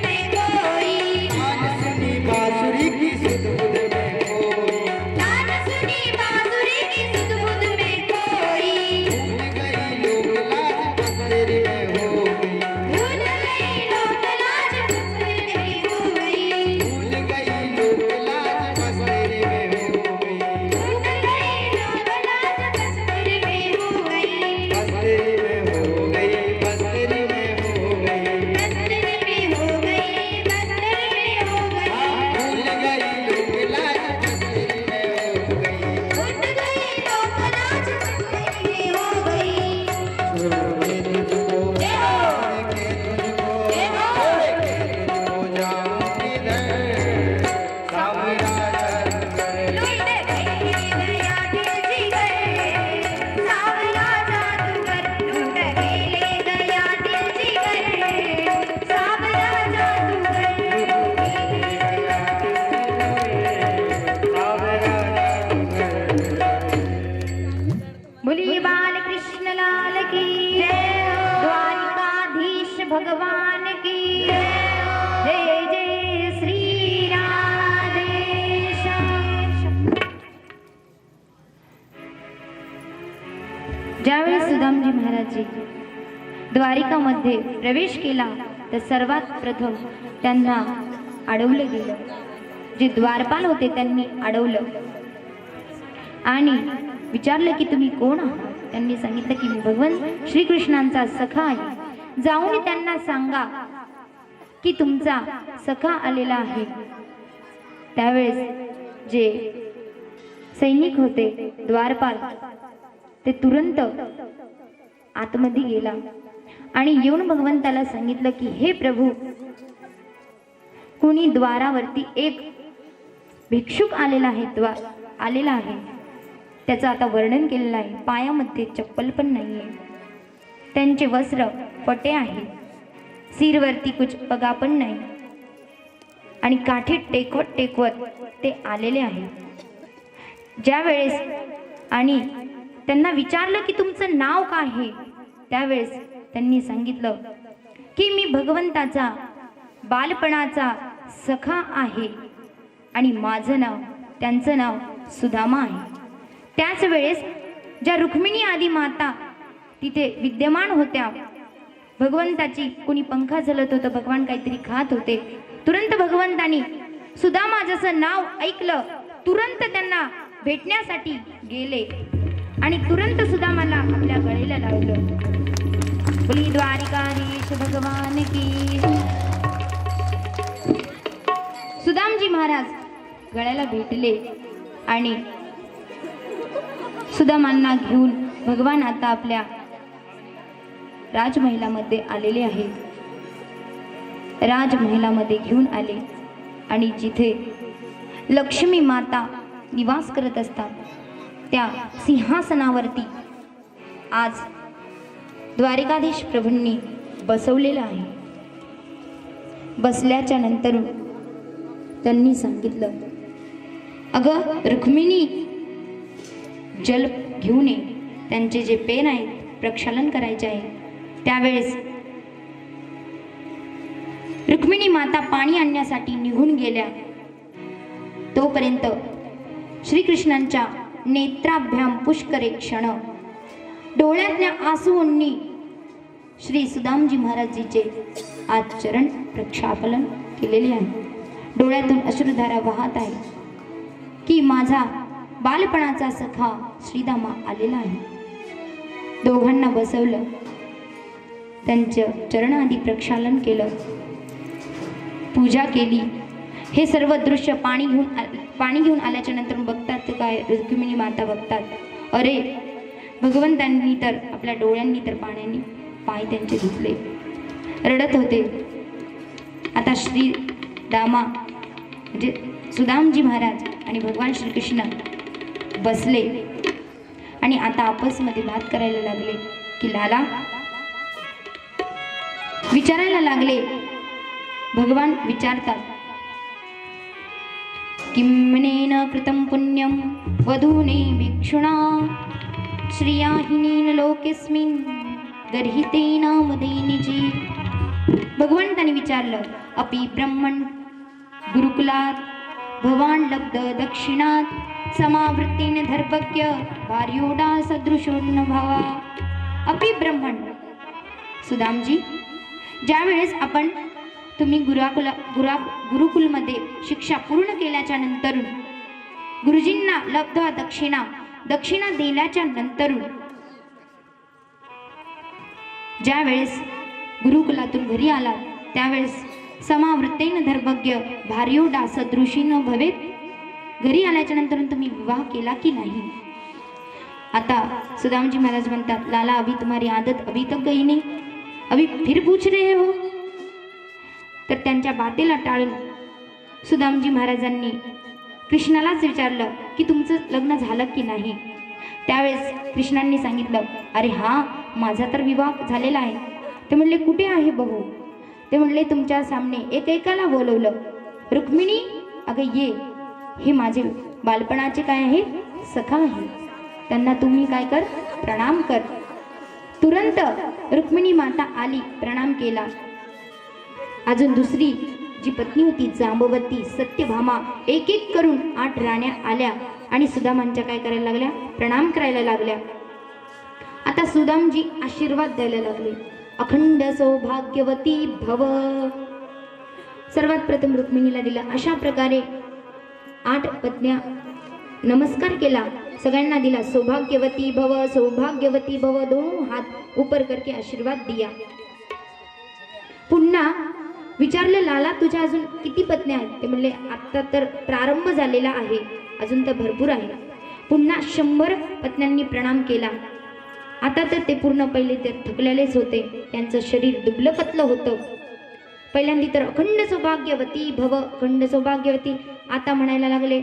B: में कोई, कान सुनी बांसुरी की सुध बुध में कोई, भूल गई लोक लाज बसेरे में हो गई, भूल गई लोक लाज बसेरे में हो गई, बसेरे में हो गई, भूल गई लोक लाज बसेरे में हो गई, छोड़ के तुझको छोड़ के तुझको जाऊं किधर, सावरा जंगल
A: बोलिए बाल कृष्ण लाल की द्वारिकाधीश भगवान की जय जय श्री राधेश्याम। ज्यावेळी सुदामजी महाराजजी द्वारिकामध्ये प्रवेश केला तर सर्वात प्रथम त्यांना अडवलं गेलं. जे द्वारपाल होते त्यांनी अडवलं आणि विचारलं की तुम्ही कोण आहात. त्यांनी सांगितलं की मी भगवान श्रीकृष्णांचा सखा आहे. जाऊन त्यांना सांगा की तुमचा सखा आलेला आहे. त्यावेळेस जे सैनिक होते द्वारपाल ते तुरंत आतमध्ये गेला आणि येऊन भगवंताला सांगितलं की हे प्रभू, कुणी द्वारावरती एक भिक्षुक आलेला आहे. त्याचं आता वर्णन केलेलं आहे. पायामध्ये चप्पल पण नाहीये, त्यांचे वस्त्र फटे आहे, सिरवरती कुछ पगा पण नाही आणि काठी टेकवत ते आलेले आहे. ज्या वेळेस आणि त्यांना विचारलं की तुमचं नाव काय आहे, त्यावेळेस त्यांनी सांगितलं की मी भगवंताचा बालपणाचा सखा आहे आणि माझं नाव, त्यांचं नाव सुदामा आहे. त्याच वेळेस ज्या रुक्मिणी आदी माता तिथे विद्यमान होत्या, भगवंताची कोणी पंखा झलत होतं, भगवान काहीतरी खात होते. तुरंत भगवंतानी सुदामा जसं नाव ऐकलं, तुरंत त्यांना भेटण्यासाठी गेले आणि तुरंत सुदामाला आपल्या गळेला लावलं. बोली द्वारिकाधीश भगवान की. सुदामजी महाराज गळ्याला भेटले आणि सुदामांना घेऊन भगवान आता आपल्या राजमहलामध्ये आलेले आहेत. राजमहलामध्ये घेऊन आले आणि जिथे लक्ष्मी माता निवास करत असतात त्या सिंहासनावरती आज द्वारिकाधीश प्रभूंनी बसवलेलं आहे. बसल्याच्या नंतर त्यांनी सांगितलं, अगं रुक्मिणी, जल घेऊन ये. त्यांचे जे पेन आहेत प्रक्षालन करायचे आहे. त्यावेळेस रुक्मिणी माता पाणी आणण्यासाठी निघून गेल्या. तोपर्यंत श्रीकृष्णांच्या नेत्राभ्याम पुष्करे क्षण डोळ्यातल्या आसूंनी श्री सुदामजी महाराजजीचे आज चरण प्रक्षालन केलेले आहे. डोळ्यातून अश्रुधारा वाहत आहे की माझा बालपणाचा सखा श्रीदामा आलेला आहे. दोघांना बसवलं, त्यांचं चरणाआधी प्रक्षालन केलं, पूजा केली. हे सर्व दृश्य पाणी घेऊन आल्याच्या नंतर बघतात काय, रुक्मिणी माता बघतात, अरे भगवंतांनी तर आपल्या डोळ्यांनी तर पाण्याने पाय त्यांचे धुतले, रडत होते. आता श्रीदामा म्हणजे सुदामजी महाराज आणि भगवान श्रीकृष्ण बसले आणि आता आपसमध्ये बात करायला लागले की लाला, विचारायला लागले. भगवान विचारतात किमनेन कृतं पुण्यं वधूने भिक्षुणा श्रियाहिनीन लोकेस्मिन् गर्हितेन मदैनिजी. भगवंताने विचारलं, अपि ब्रह्मण गुरुकुलात भवान लब्ध दक्षिणात समावृत्तीने धर्भज्ञ भार्योडा सदृशोन्न भावा. अपि ब्रह्मण सुदामजी, ज्या वेळेस तुम्ही गुरुकुलमध्ये शिक्षा पूर्ण केल्याच्या नंतरून गुरुजींना लब्ध दक्षिणा दिल्याच्या नंतरून ज्या वेळेस गुरुकुलातून घरी आलात त्यावेळेस समावृत्तेन धर्भज्ञ भार्योडा सदृशीन भवेत. घरी आल्याच्या नंतर तुम्ही विवाह केला की नाही. आता सुदामजी महाराज म्हणतात, लाला अभी तुम्हारी आदत अभी तक गई नहीं, अभी फिर पूछ रहे हो. तर त्यांच्या बातेला टाळून सुदामजी महाराजांनी कृष्णालाच विचारलं की तुमचं लग्न झालं की नाही. त्यावेळेस कृष्णांनी सांगितलं, अरे हा माझा तर विवाह झालेला आहे. ते म्हणले, कुठे आहे बहू. ते म्हणले, तुमच्या सामने एकेकाला बोलवलं. रुक्मिणी अगं ये, हे माझे बालपणाचे काय आहे सखा आहे, त्यांना तुम्ही काय कर, प्रणाम कर. तुरंत रुक्मिणी माता आली, प्रणाम केला. अजून दुसरी जी पत्नी होती जांबवती, सत्यभामा, एक एक करून 8 राण्या आल्या आणि सुदामांच्या काय करायला लागल्या, प्रणाम करायला लागल्या. आता सुदामजी आशीर्वाद द्यायला लागले, अखंड सौभाग्यवती भव. सर्वात प्रथम रुक्मिणीला दिला. अशा प्रकारे 8 पत्न्या नमस्कार केला, सगळ्यांना दिला. सौभाग्यवती भव, सौभाग्यवती भव. 2 हात ऊपर करके आशीर्वाद दिया. पुन्हा विचारले, लाला तुझ्या अजून किती पत्न्या आहेत. ते म्हणले, आता तर प्रारंभ झालेला आहे, अजून तर भरपूर आहे. पुन्हा 100 पत्न्यांनी प्रणाम केला. आता तर ते पूर्ण पहिले ते थकलेलेच होते, त्यांचं शरीर दुबलं पतलं होतं. पहिल्यांदा तर अखंड सौभाग्यवती भव, अखंड सौभाग्यवती. आता म्हणायला लागले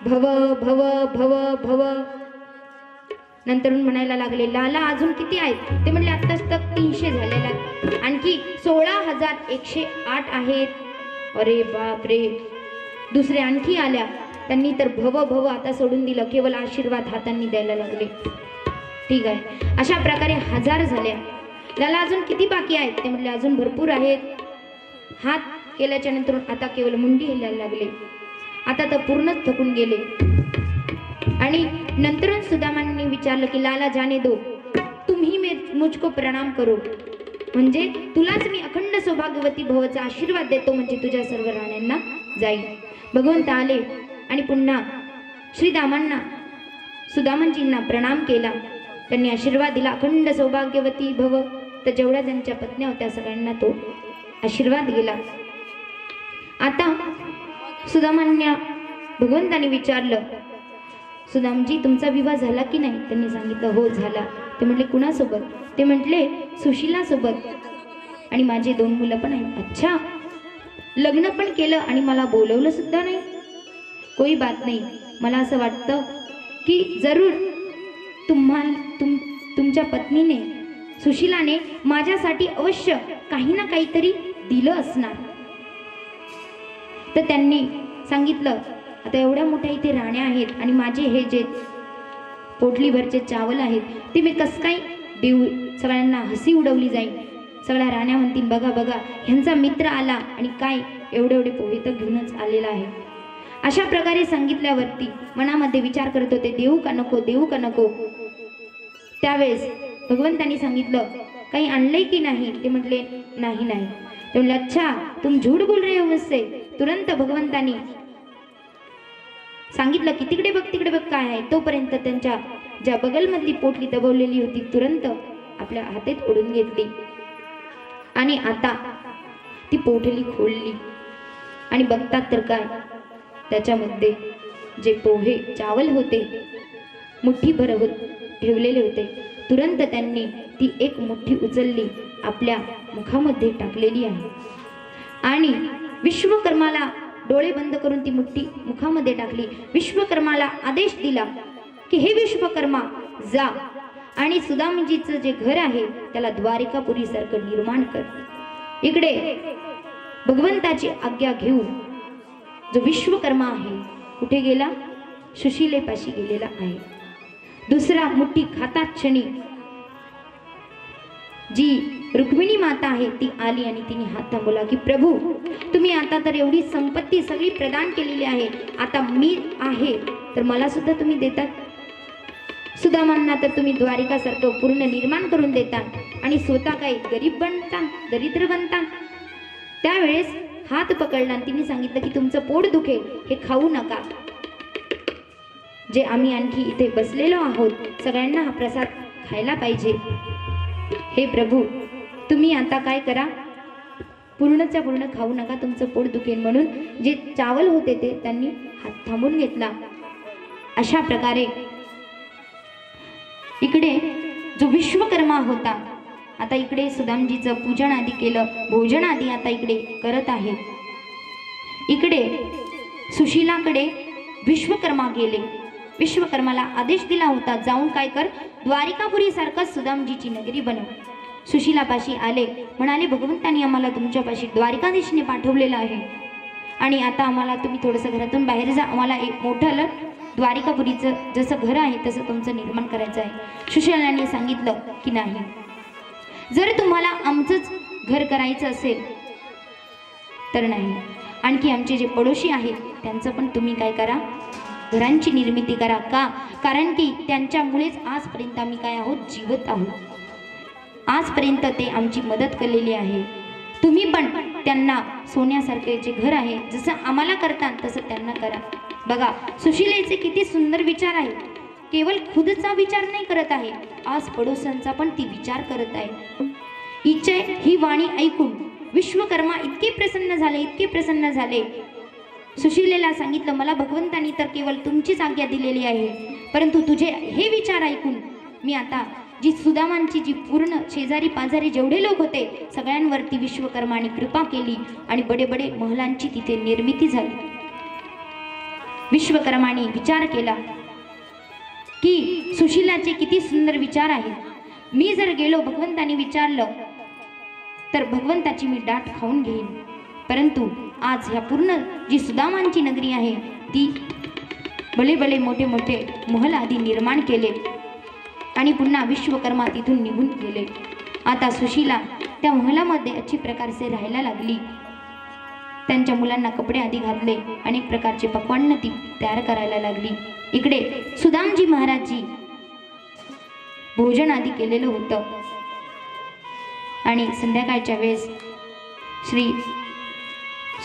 A: भव भव भव भव. नंतरून म्हणायला लागले, लाला अजून किती आहेत. ते म्हणले, आत्ताच तर 300 झालेला, आणखी 16,108 आहेत. अरे बाप रे. दुसरे आणखी आल्या, त्यांनी तर भव भव आता सोडून दिलं, केवळ आशीर्वाद हातांनी द्यायला लागले. ठीक आहे, अशा प्रकारे 1000 झाल्या. लाला अजून किती बाकी आहेत. ते म्हटले, अजून भरपूर आहेत. हात केल्याच्या नंतर आता केवळ मुंडी हिलायला लागले. आता तर पूर्णच थकून गेले. आणि नंतर सुदामांनी विचारलं की लाला जाने दो, तुम्ही मुझको प्रणाम करो, म्हणजे तुलाच मी अखंड सौभाग्यवती भवचा आशीर्वाद देतो, म्हणजे तुझ्या सर्व राण्यांना जाईल. भगवंत आले आणि पुन्हा श्रीदामांना सुदामांजींना प्रणाम केला. त्यांनी आशीर्वाद दिला, अखंड सौभाग्यवती भव. तर जेवढ्या त्यांच्या पत्न्या होत्या सगळ्यांना तो आशीर्वाद गेला. आता सुदामांना भगवंतांनी विचारलं, सुदामजी तुमचा विवाह झाला की नाही. त्यांनी सांगितलं, हो झाला. ते म्हटले, कुणासोबत. ते म्हटले, सुशीला सोबत, आणि माझे 2 मुलं पण आहेत. अच्छा, लग्न पण केलं आणि मला बोलवलं सुद्धा नाही. कोई बात नाही. मला असं वाटतं की जरूर तुमच्या पत्नीने सुशीलाने माझ्यासाठी अवश्य काही ना काहीतरी दिलं असणार. तर त्यांनी सांगितलं, आता एवढ्या मोठ्या इथे राण्या आहेत आणि माझे हे जे पोटलीभरचे चावल आहेत ते मी कसं काय देऊ. सगळ्यांना हसी उडवली जाईल. सगळ्या राण्या म्हणतील, बघा बघा ह्यांचा मित्र आला आणि काय एवढे पोहे तर घेऊनच आलेला आहे. अशा प्रकारे सांगितल्यावरती मनामध्ये विचार करत होते, देऊ का नको, देऊ का नको. त्यावेळेस भगवंतांनी सांगितलं, काही आणलंय की नाही. ते म्हटले, नाही नाही. ते म्हणले, अच्छा तुम झूठ बोल रहे हो मुझसे. तुरंत भगवंतांनी सांगितलं की तिकडे बघ काय आहे. तोपर्यंत त्यांच्या ज्या बगलमधली पोटली दबवलेली होती तुरंत आपल्या हातात ओढून घेतली आणि आता ती पोटली खोलली आणि बघतात तर काय, त्याच्यामध्ये जे पोहे चावल होते मुठ्ठीभर ठेवलेले होते. तुरंत त्यांनी ती एक मुठ्ठी उचलली, आपल्या मुखामध्ये टाकलेली आहे आणि विश्वकर्माला डोळे बंद करून ती मुठ्ठी मुखामध्ये टाकली. विश्वकर्माला आदेश दिला की हे विश्वकर्मा जा आणि सुदामजीचं जे घर आहे त्याला द्वारिकापुरी सारखं निर्माण कर. इकडे भगवंताची आज्ञा घेऊन जो विश्वकर्मा आहे कुठे गेला? सुशीलेपाशी गेलेला आहे. दुसरा मुठी खातात क्षणी जी रुक्मिणी माता आहे ती आली आणि तिने हात थांबवला की प्रभू, तुम्ही आता तर एवढी संपत्ती सगळी प्रदान केलेली आहे, आता मी आहे तर मला सुद्धा तुम्ही देतात. सुदामांना तर तुम्ही द्वारिकासारखं पूर्ण निर्माण करून देता आणि स्वतः काही गरीब बनता, दरिद्र बनता. त्यावेळेस हात पकडला आणि तिने सांगितलं की तुमचं पोट दुखेल, हे खाऊ नका. जे आम्ही आणखी इथे बसलेलो आहोत सगळ्यांना हा प्रसाद खायला पाहिजे. हे प्रभू, तुम्ही आता काय करा, पूर्णच्या पूर्ण खाऊ नका, तुमचं पोट दुखेल. म्हणून जे चावल होते ते त्यांनी हात थांबून घेतला. अशा प्रकारे इकडे जो विश्वकर्मा होता आता इकडे सुदामजीचं पूजन आदी केलं, भोजन आदी आता इकडे करत आहे. इकडे सुशीलाकडे विश्वकर्मा गेले. विश्वकर्माला आदेश दिला होता जाऊन काय कर, द्वारिकापुरी सारखं सुदामजीची नगरी बनव. सुशीलापाशी आले, म्हणाले भगवंतांनी आम्हाला तुमच्यापाशी द्वारिकाधीशने पाठवलेलं आहे आणि आता आम्हाला तुम्ही थोडंसं घरातून बाहेर जा, आम्हाला एक मोठं द्वारिकापुरीचं जसं घर आहे तसं तुमचं निर्माण करायचं आहे. सुशीलाने सांगितलं की नाही, जर तुम्हाला आमचंच घर करायचं असेल तर नाही, आणखी आमचे जे पडोशी आहेत त्यांचं पण तुम्ही काय करा, घरांची निर्मिती करा. का? कारण की त्यांच्यामुळेच आजपर्यंत आम्ही काय आहोत, जीवत आहोत. आजपर्यंत ते आमची मदत केलेली आहे. तुम्ही पण त्यांना सोन्यासारखे जे घर आहे जसं आम्हाला करता तसं त्यांना करा. बघा सुशीलेचे किती सुंदर विचार आहे. केवळ खुदचा विचार नाही करत आहे, आज पडोसांचा पण ती विचार करत आहे. हिचे ही वाणी ऐकून विश्वकर्मा इतके प्रसन्न झाले, इतके प्रसन्न झाले. सुशीलेला सांगितलं, मला भगवंतांनी तर केवळ तुमचीच आज्ञा दिलेली आहे, परंतु तुझे हे विचार ऐकून मी आता जी सुदामांची जी पूर्ण शेजारी पाजारी जेवढे लोक होते सगळ्यांवरती विश्वकर्माने कृपा केली आणि बडे बडे महलांची तिथे निर्मिती झाली. विश्वकर्माने विचार केला की सुशीलाचे किती सुंदर विचार आहेत. मी जर गेलो भगवंतांनी विचारलं तर भगवंताची मी डाट खाऊन घेईन, परंतु आज ह्या पूर्ण जी सुदामांची नगरी आहे ती भले भले मोठे मोठे महल आदी निर्माण केले आणि पुन्हा विश्वकर्मा तिथून निघून गेले. आता सुशीला त्या महलामध्ये अच्छी प्रकारचे राहायला लागली. त्यांच्या मुलांना कपडे आदी घातले, अनेक प्रकारचे पक्वान्न ती तयार करायला लागली. इकडे सुदामजी महाराजजी भोजन आदी केलेलं होतं आणि संध्याकाळच्या वेळेस श्री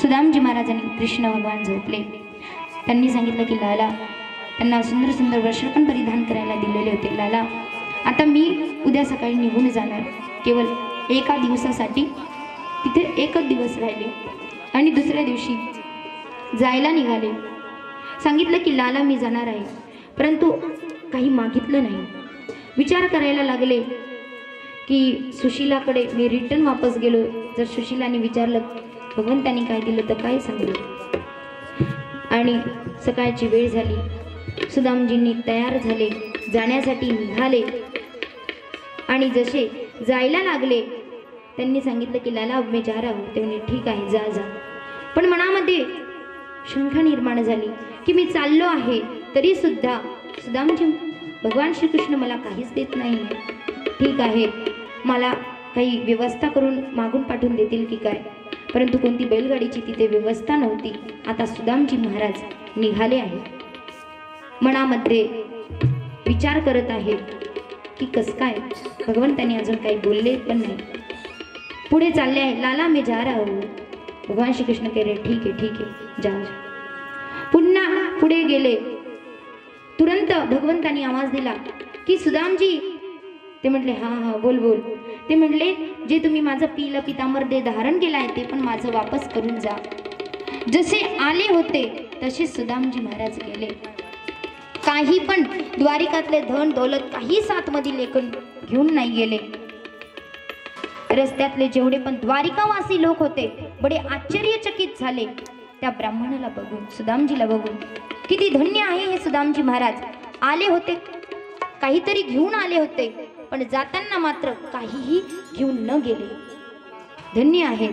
A: सुदामजी महाराजांनी कृष्ण भगवान झोपले. त्यांनी सांगितलं की लाला, त्यांना सुंदर सुंदर वस्त्र पण परिधान करायला दिलेले होते. लाला, आता मी उद्या सकाळी निघून जाणार, केवळ एका दिवसासाठी. तिथे एकच दिवस राहिले आणि दुसऱ्या दिवशी जायला निघाले. सांगितलं की लाला मी जाणार आहे, परंतु काही मागितलं नाही. विचार करायला लागले की सुशीलाकडे मी रिटर्न वापस गेलो, जर सुशीलाने विचारलं भगवंतांनी काय दिलं तर काय सांगलं. आणि सकाळची वेळ झाली, सुदामजींनी तयार झाले, जाण्यासाठी निघाले आणि जसे जायला लागले त्यांनी सांगितलं की लाला अब मैं जा रहा हूं. ते म्हणे ठीक आहे, जा जा. पण मनामध्ये शंका निर्माण झाली की मी चाललो आहे तरी सुद्धा सुदामजी भगवान श्रीकृष्ण मला काहीच देत नाही. ठीक आहे, मला काही व्यवस्था करून मागून पाठवून देतील की काय, परंतु कोणती बैलगाडीची तिथे व्यवस्था नव्हती. आता सुदामजी महाराज निघाले आहे. मनामध्ये विचार करत आहे की कस काय, भगवंतांनी अजून काही बोलले पण नाही. पुढे चालले आहे, लाला मी जा रहा हूं. भगवान श्रीकृष्ण कह रहे ठीक है ठीक है, जा. पुन्हा पुढे गेले. तुरंत भगवंतांनी आवाज दिला की सुदामजी. ते म्हटले हां हां बोल बोल. ते म्हटले जे तुम्ही माझं पीलं पितांबर दे धारण केलं आहे ते पण माझं वापस करून जा. जसे आले होते तसे सुदामजी महाराज गेले. काही पण द्वारिकातले धन दौलत काही साथमध्ये लेखन घेऊन नाही गेले. रस्त्यातले जेवढे पण द्वारिकावासी लोक होते बडे आश्चर्यचकित झाले त्या ब्राह्मणाला बघून, सुदामजीला बघून. किती धन्य आहे हे सुदामजी महाराज. आले होते, काहीतरी घेऊन आले होते, पण जाताना मात्र काहीही घेऊन न गेले. धन्य आहे.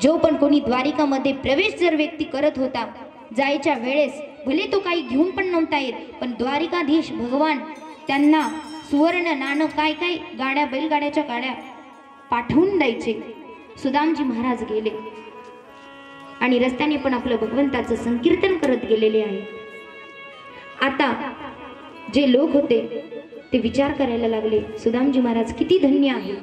A: जो पण कोणी द्वारिकामध्ये प्रवेश जर व्यक्ती करत होता, जायच्या वेळेस भले तो काही घेऊन पण नव्हता येत, पण द्वारिकाधीश भगवान त्यांना सुवर्ण नाणं काय काय गाड्या, बैलगाड्याच्या गाड्या पाठवून द्यायचे. सुदामजी महाराज गेले आणि रस्त्याने पण आपलं भगवंताचं संकीर्तन करत गेलेले आहे. आता जे लोक होते ते विचार करायला लागले, सुदामजी महाराज किती धन्य आहे.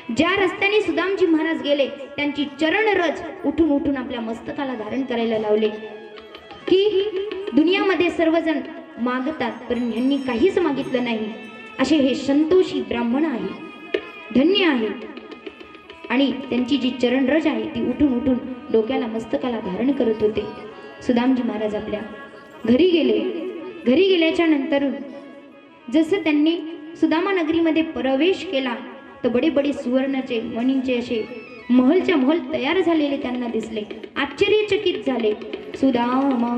A: ज्या रस्त्याने सुदामजी महाराज गेले त्यांची चरणरज उठून उठून आपल्या मस्तकाला धारण करायला लावले. की दुनियामध्ये सर्वजण मागतात पण ह्यांनी काहीच मागितलं नाही, असे हे संतोषी ब्राह्मण आहे, धन्य आहे. आणि त्यांची जी चरणरज आहे ती उठून उठून डोक्याला मस्तकाला धारण करत होते. सुदामजी महाराज आपल्या घरी गेले. घरी गेल्याच्या नंतर जसं त्यांनी सुदामा नगरीमध्ये प्रवेश केला तर बडे बडे सुवर्णाचे मणींचे असे महलच्या महल तयार झालेले त्यांना दिसले. आश्चर्यचकित झाले. सुदामा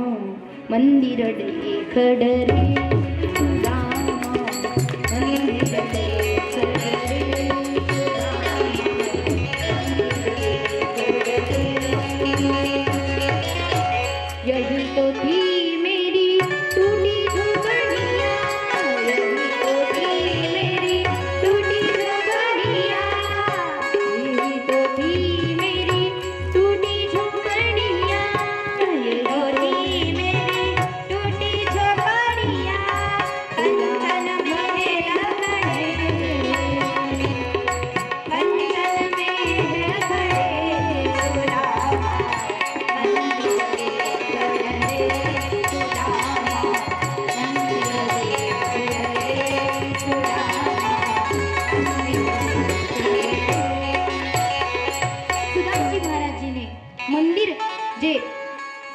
A: मंदिर देख डरे, सुदामा मंदिर देख डरे, यही तो थी मेरी टूटी झोपड़िया, यही तो थी मेरी टूटी झोपड़िया, यही तो थी मेरी टूटी झोपड़िया, यही तो थी मेरी टूटी झोपड़िया, कंचन में रखड़े, कंचन में रखड़े सुदामा मंदिर जे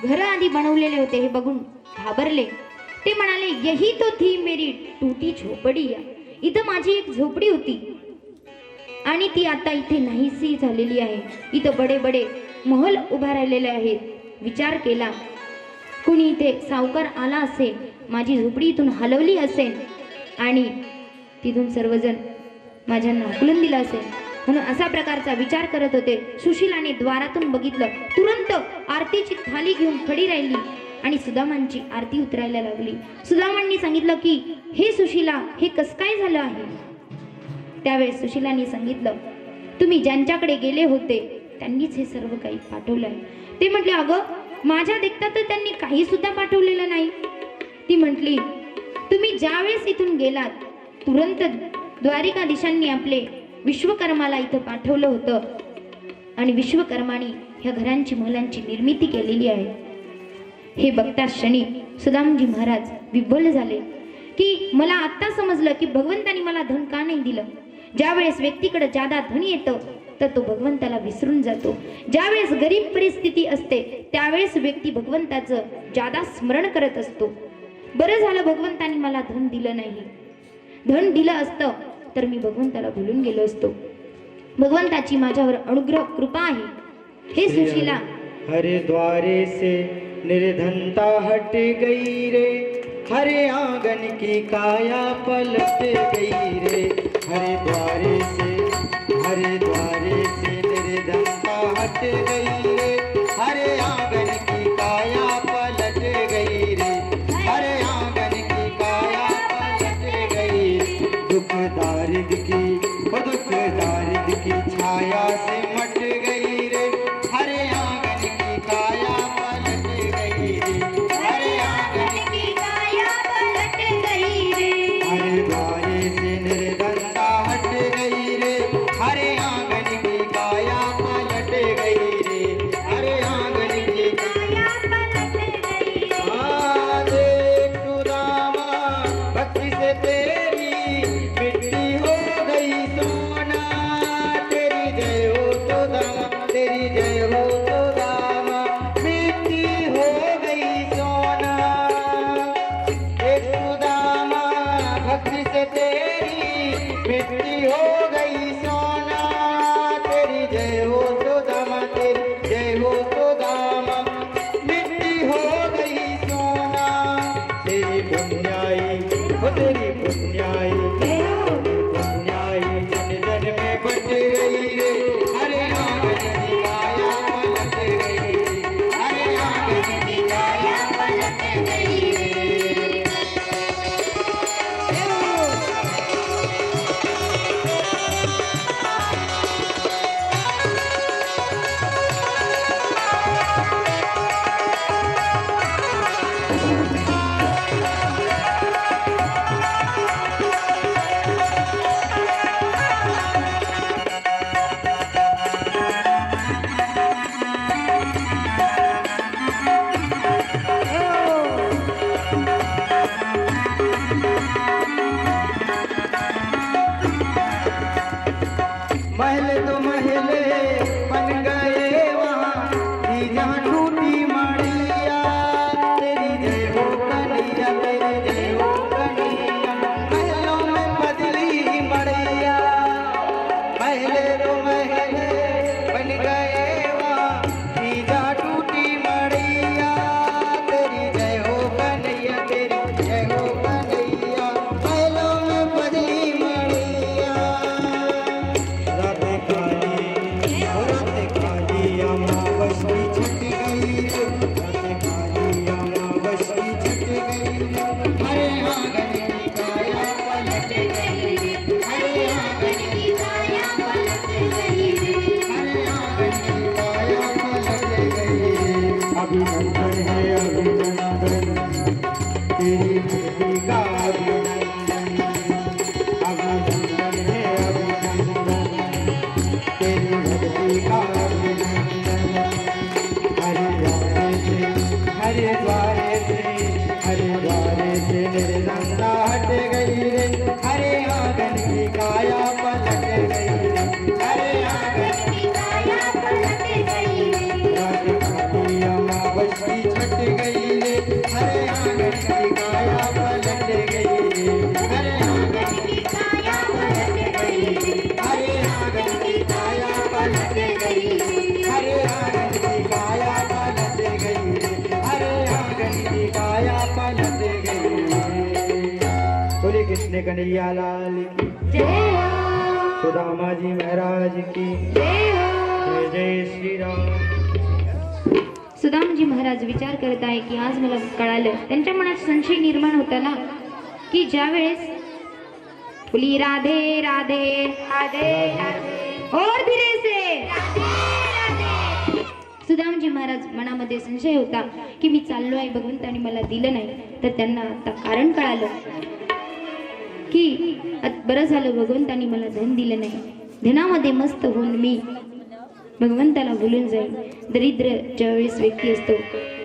A: घर आधी बनवलेले होते हे बघून घाबरले. ते म्हणाले, यही तो थी मेरी टूटी झोपडी. इथं माझी एक झोपडी होती आणि ती आता इथे नाहीशी झालेली आहे. इथं बडे बडे महल उभा राहिलेले आहेत. विचार केला, कुणी इथे सावकार आला असेल, माझी झोपडी इथून हलवली असेल आणि तिथून सर्वजण माझ्यांना उकलून दिलं असेल, म्हणून असा प्रकारचा विचार करत होते. सुशीलाने द्वारातून बघितलं, तुरंत आरतीची थाली घेऊन खडी राहिली आणि सुदामांची आरती उतरायला लागली. सुदामांनी सांगितलं की हे सुशीला, हे कसं काय झालं आहे. त्यावेळेस सुशीलांनी सांगितलं, तुम्ही ज्यांच्याकडे गेले होते त्यांनीच हे सर्व काही पाठवलं आहे. ते म्हटले, अगं माझ्या देखता तर त्यांनी काही सुद्धा पाठवलेलं नाही. ती म्हटली, तुम्ही ज्यावेळेस इथून गेलात तुरंत द्वारिकाधीशांनी आपले विश्वकर्माला इथं पाठवलं होतं आणि विश्वकर्माने ह्या घरांची महलांची निर्मिती केलेली आहे. हे बघता क्षणी सुदामजी महाराज विह्वल झाले की मला आत्ता समजलं की भगवंतानी मला धन का नाही दिलं. ज्यावेळेस व्यक्तीकडे जादा धन येतं तर तो भगवंताला विसरून जातो. ज्यावेळेस गरीब परिस्थिती असते त्यावेळेस व्यक्ती भगवंताचं जादा स्मरण करत असतो. बरं झालं भगवंतानी मला धन दिलं नाही. धन दिलं असतं तर मी भगवंताला भुलून गेलो असतो. भगवंताची माझ्यावर अनुग्रह कृपा आहे. हे सुशीला,
B: हरे द्वारे से निर्धनता हट गई रे, हरे आंगन की काया पलट गई रे. हरे द्वारे से निर्धनता हट गई रे, हरे आंगन की काया पलट गई रे. हरे आंगन की काया पलट गई. दुख दारिद की छाया से मट गई रे, हरे आंगन की काया पलट गई रे. हरे आंगन की काया पलट गई रे. हरे द्वारे से निर्धनता हट गई रे, हरे आंगन
A: गई रे।
B: महल तो महले बन गए वहाँ की जहाँ टूटी मड़िया तेरी जय हो कन्हैया तेरी जय हो कन्हैया महलों में बदली मड़िया महले तो महले बन गए वहाँ की जहाँ टूटी मड़िया तेरी जय हो कन्हैया तेरी जय हो कन्हैया महलों में बदली मड़िया राधे काली अमावस्या छट गई रे राधे काली अमावस्या छट गई रे हरे आंगन की काया पलट गई रे
A: हरे आंगन की काया पलट गई रे।
B: हरे आंगन की काया पलट गई रे अभिनंदन है अभिनंदन तेरी भक्ति का अभिनंदन अभिनंदन है अभिनंदन तेरी भक्ति का अभिनंदन हरे द्वारे से निर्गंगा हट गई रे हरे आंगन की काया पलट गई रे हरे आंगन
A: की काया पलट गई रे।
B: राधे काली अमावस्या छट गई रे हरे आंगन की काया पलट गई रे हरे आंगन
A: की काया पलट गई रे।
B: हरे आंगन की काया पलट गई रे हरे आंगन की काया पलट गई रे हरे आंगन की काया पलट गई रे। बोले कृष्ण कन्हैया लाल की
A: जय हो
B: सुदामा जी महाराज की
A: जय हो।
B: जय जय श्री राम।
A: सुदामजी महाराज विचार करत आहे की आज मला कळालं, त्यांच्या मनात संशय निर्माण होता ना की ज्या वेळेस फुली राधे राधे राधे और धीरे से सुदामजी महाराज मनामध्ये संशय होता की मी चाललो आहे, भगवंताने मला दिलं नाही. तर त्यांना आता कारण कळालं की बरं झालं भगवंताने मला धन दिलं नाही. धनामध्ये मस्त होऊन मी भगवंताला भुलून जाईल. दरिद्र ज्यावेळेस व्यक्ती असतो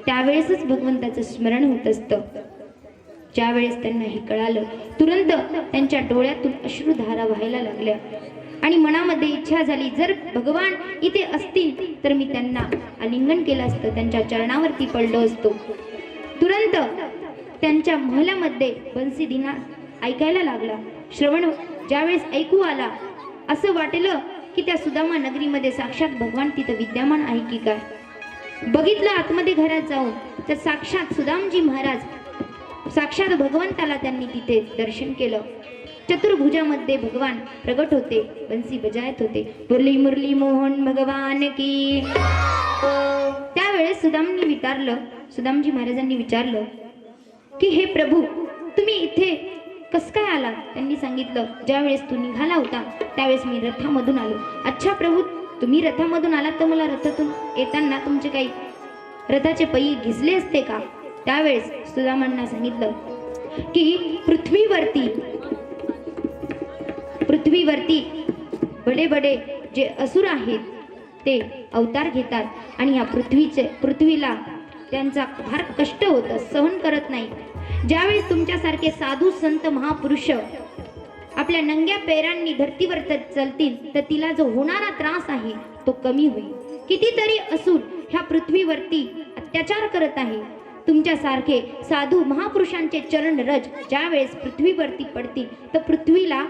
A: त्यावेळेसच भगवंताचं स्मरण होत असतं. ज्यावेळेस त्यांना हे कळालं तुरंत त्यांच्या डोळ्यातून अश्रुधारा व्हायला लागल्या आणि मनामध्ये इच्छा झाली जर भगवान इथे असतील तर मी त्यांना आलिंगन केलं असतं, त्यांच्या चरणावरती पडलो असतो. तुरंत त्यांच्या महलामध्ये बंसी दिना ऐकायला लागला. श्रवण ज्यावेळेस ऐकू आला असं वाटलं की त्या सुदामा नगरीमध्ये साक्षात भगवान तिथं विद्यमान आहे की काय. बघितलं आतमध्ये घरात जाऊन तर साक्षात सुदामजी महाराज साक्षात भगवंताला त्यांनी तिथे दर्शन केलं. चतुर्भुजामध्ये भगवान प्रगट होते, बंसी बजायत होते. मुरली मुरली मोहन भगवान की. त्यावेळेस सुदामजी महाराजांनी विचारलं की हे प्रभू तुम्ही इथे कस काय आला. त्यांनी सांगितलं ज्यावेळेस तू निघाला होता त्यावेळेस मी रथामधून आलो. अच्छा प्रभू तुम्ही रथामधून आलात तर मला रथातून येताना तुमचे काही रथाचे पै घिसले असते का. त्यावेळेस सुदामांना सांगितलं की पृथ्वीवरती बडे बडे जे असुर आहेत ते अवतार घेतात आणि या पृथ्वीला त्यांचा फार कष्ट होतं, सहन करत नाही. ज्यावेळेस तुमच्यासारखे साधू संत महापुरुष आपल्या नंग्या पैरांनी धर्तीवर चलतील तर तिला जो होणारा त्रास आहे तो कमी होईल. कितीतरी असुर ह्या पृथ्वीवरती अत्याचार करत आहे. तुमच्यासारखे साधू महापुरुषांचे चरण रज ज्यावेळेस पृथ्वीवरती पडतील तर पृथ्वीला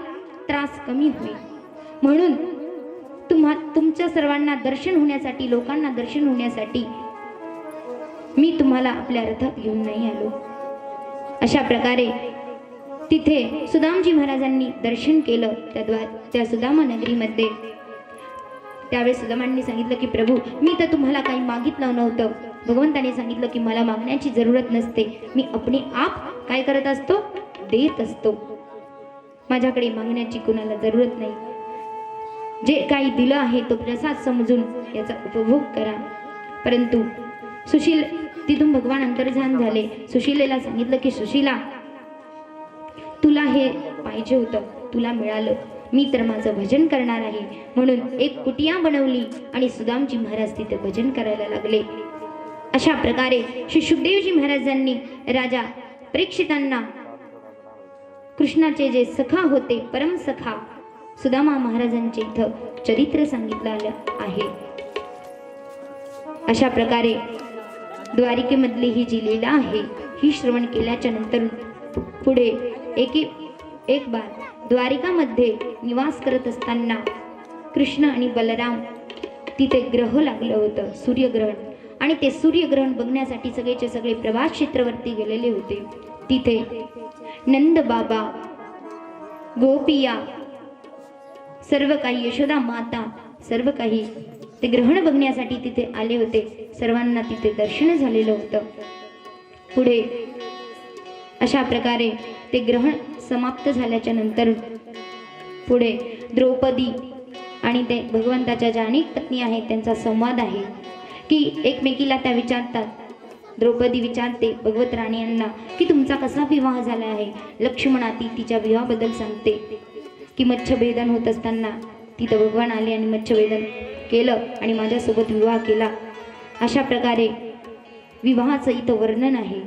A: त्रास कमी होईल. म्हणून तुमच्या सर्वांना दर्शन होण्यासाठी, लोकांना दर्शन होण्यासाठी मी तुम्हाला आपल्या रथात घेऊन नाही आलो. अशा प्रकारे तिथे सुदामजी महाराजांनी दर्शन केलं त्या सुदामा नगरीमध्ये. त्यावेळेस सुदामांनी सांगितलं की प्रभू मी तर तुम्हाला काही मागितलं नव्हतं, भगवंताने सांगितलं की मला मागण्याची जरूरत नसते, मी अपने आप काय करत असतो, देत असतो. माझ्याकडे मागण्याची कुणाला जरूरत नाही. जे काही दिलं आहे तो प्रसाद समजून याचा उपभोग करा. परंतु सुशील तिथून भगवान अंतर्धान झाले. सुशीलेला सांगितलं की सुशीला, तुला हे पाहिजे होतं, तुला मिळालं. मी तर माझं भजन करणार आहे. म्हणून एक कुटिया बनवली आणि सुदामजी महाराज तिथे भजन करायला लागले. अशा प्रकारे श्री शुकदेवजी महाराजांनी राजा परीक्षितांना कृष्णाचे जे सखा होते, परम सखा सुदामा महाराजांचे इथं चरित्र सांगितलं आहे. अशा प्रकारे द्वारिकेमधली ही जी लीला आहे ही श्रवण केल्याच्या नंतर पुढे एक बार द्वारिकामध्ये निवास करत असताना कृष्ण आणि बलराम तिथे ग्रह लागलं होतं, सूर्यग्रहण. आणि ते सूर्यग्रहण बघण्यासाठी सगळेचे सगळे प्रभास क्षेत्रावरती गेलेले होते. तिथे नंद बाबा, गोपिया, सर्व काही, यशोदा माता, सर्व काही ते ग्रहण बघण्यासाठी तिथे आले होते. सर्वांना तिथे दर्शन झालेलं होतं. पुढे अशा प्रकारे ते ग्रहण समाप्त झाल्याच्या नंतर पुढे द्रौपदी आणि ते भगवंताच्या ज्या अनेक पत्नी आहेत त्यांचा संवाद आहे की एकमेकीला त्या विचारतात. द्रौपदी विचारते भगवत राणी यांना की तुमचा कसा विवाह झाला आहे. लक्ष्मणा ती तिच्या विवाहाबद्दल सांगते की मच्छभेदन होत असताना तिथं भगवान आले आणि मच्छभेदन केलं आणि माझ्यासोबत विवाह केला. अशा प्रकारे विवाहाचं इथं वर्णन आहे.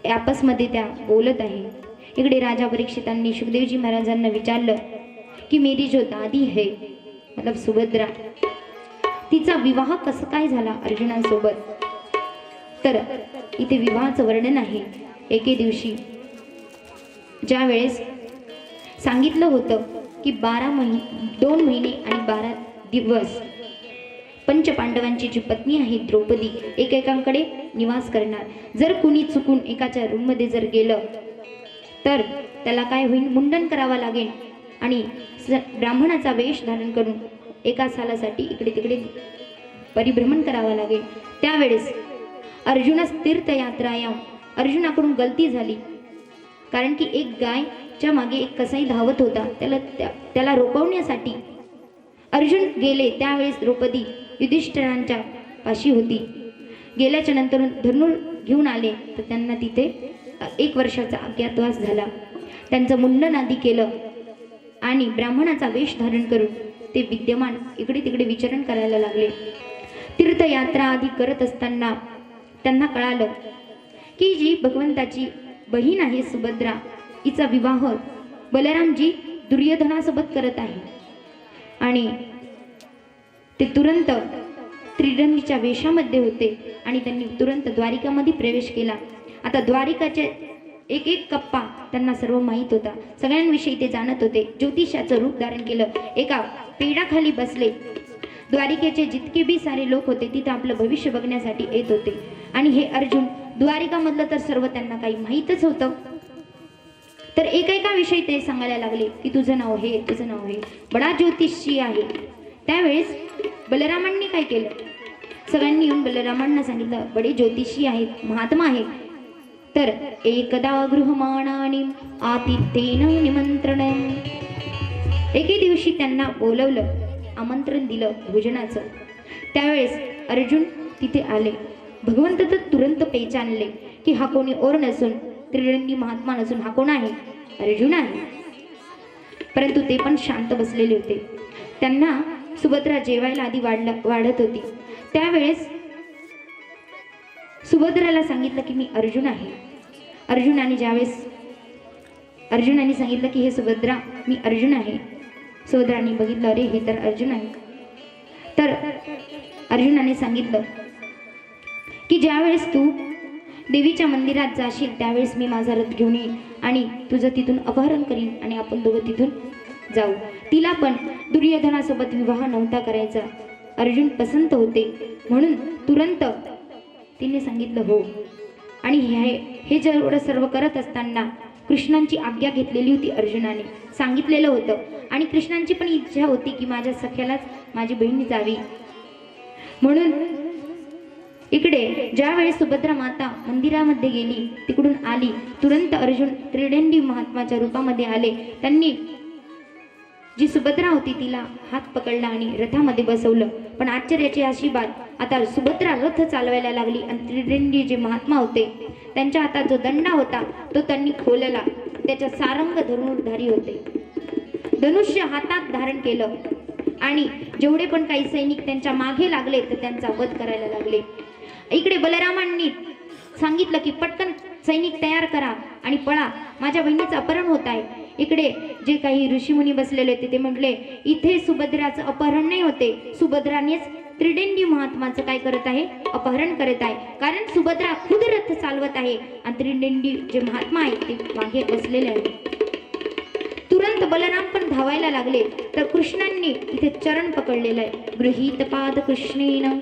A: आपसमध्ये त्या बोलत आहे. इकडे राजा परीक्षितांनी शुकदेवजी महाराजांना विचारलं की मेरी जो दादी है मतलब सुभद्रा, तिचा विवाह कसं काय झाला अर्जुनासोबत. तर इथे विवाहाचं वर्णन आहे. एके दिवशी ज्या वेळेस सांगितलं होतं की 2 महिने आणि 12 दिवस पंचपांडवांची जी पत्नी आहे द्रौपदी एकेकांकडे निवास करणार. जर कुणी चुकून एकाच्या रूममध्ये जर गेलं तर त्याला काय होईल, मुंडन करावं लागेल आणि ब्राह्मणाचा वेश धारण करून एका सालासाठी इकडे तिकडे परिभ्रमण करावं लागेल. त्यावेळेस अर्जुनास तीर्थयात्राया अर्जुनाकडून गलती झाली. कारण की एक गायच्या मागे एक कसाई धावत होता. त्याला रोखवण्यासाठी अर्जुन गेले. त्यावेळेस द्रौपदी युधिष्ठिरांच्या पाशी होती. गेल्याच्या नंतर धनुर घेऊन आले तर त्यांना तिथे 1 वर्षाचा अज्ञातवास झाला. त्यांचं मुंडन आदी केलं आणि ब्राह्मणाचा वेश धारण करून ते विद्यमान इकडे तिकडे विचरण करायला लागले. तीर्थयात्रा आदी करत असताना त्यांना कळालं की जी भगवंताची बहीण आहे सुभद्रा, हिचा विवाह बलरामजी दुर्योधनासोबत करत आहे. आणि ते तुरंत त्रिरंगीच्या वेशामध्ये होते आणि त्यांनी तुरंत द्वारिकामध्ये प्रवेश केला. आता द्वारिकाचे एक एक कप्पा त्यांना सर्व माहीत होता. सगळ्यांविषयी ते जाणत होते. ज्योतिषाचं रूप धारण केलं. एका पेडाखाली बसले. द्वारिकेचे जितके बी सारे लोक होते तिथे आपलं भविष्य बघण्यासाठी येत होते. आणि हे अर्जुन द्वारिकामधलं तर सर्व त्यांना काही माहीतच होतं. तर एकेकाविषयी ते सांगायला लागले की तुझं नाव हे, तुझं नाव हे, बडा ज्योतिषी आहे. त्यावेळेस बलरामांनी काय केलं, सगळ्यांनी येऊन बलरामांना सांगितलं बडे ज्योतिषी आहेत, महात्मा आहेत. तर एकदा गृहमाणानी आतिथ्येन निमंत्रण, एके दिवशी त्यांना बोलवलं, आमंत्रण दिलं भोजनाचं. त्यावेळेस अर्जुन तिथे आले. भगवंत तर तुरंत पेचानले की हा कोणी ओर नसून, त्रिरंगी महात्मा नसून हा कोण आहे, अर्जुन आहे. परंतु ते पण शांत बसलेले होते. त्यांना सुभद्रा जेवायला आधी वाढत होती. त्यावेळेस सुभद्राला सांगितलं की मी अर्जुन आहे. अर्जुनाने सांगितलं की हे सुभद्रा मी अर्जुन आहे. सुभद्राने बघितलं, अरे हे तर अर्जुन आहे. तर अर्जुनाने सांगितलं की ज्यावेळेस तू देवीच्या मंदिरात जाशील त्यावेळेस मी माझा रथ घेऊन येईन आणि तुझं तिथून अपहरण करीन आणि आपण दोघं तिथून जाऊ. तिला पण दुर्योधनासोबत विवाह नव्हता करायचा. अर्जुन पसंत होते म्हणून तुरंत तिने सांगितलं हो. आणि हे जेवढं सर्व करत असताना कृष्णांची आज्ञा घेतलेली होती. अर्जुनाने सांगितलेलं होतं आणि कृष्णांची पण इच्छा होती की माझ्या सख्यालाच माझी बहीण जावी. म्हणून इकडे ज्यावेळेस सुभद्रा माता मंदिरामध्ये गेली, तिकडून आली, तुरंत अर्जुन त्रिदंडी महात्माच्या रूपामध्ये आले. त्यांनी जी सुभद्रा होती तिला हात पकडला आणि रथामध्ये बसवलं. पण आश्चर्याची अशी बात, आता सुभद्रा रथ चालवायला लागली आणि त्रिदंडी जे महात्मा होते त्यांच्या हातात जो दंडा होता तो त्यांनी खोलला. त्याच्या सारंग धनुर्धारी होते, धनुष्य हातात धारण केलं आणि जेवढे पण काही सैनिक त्यांच्या मागे लागले तर त्यांचा वध करायला लागले. इकडे बलरामांनी सांगितलं की पटकन सैनिक तयार करा आणि पळा, माझ्या बहिणीचं अपहरण होत आहे. इकडे जे काही ऋषीमुनी बसलेले होते ते म्हटले, इथे सुभद्राचं अपहरण नाही होते, सुभद्रानेच त्रिदंडी महात्माचं काय करत आहे, अपहरण करत आहे. कारण सुभद्रा खुद रथ चालवत आहे आणि त्रिदंडी जे महात्मा आहेत ते मागे बसलेले आहेत. तुरंत बलराम पण धावायला लागले तर कृष्णांनी इथे चरण पकडलेलं आहे. गृहीत पाद कृष्णेन,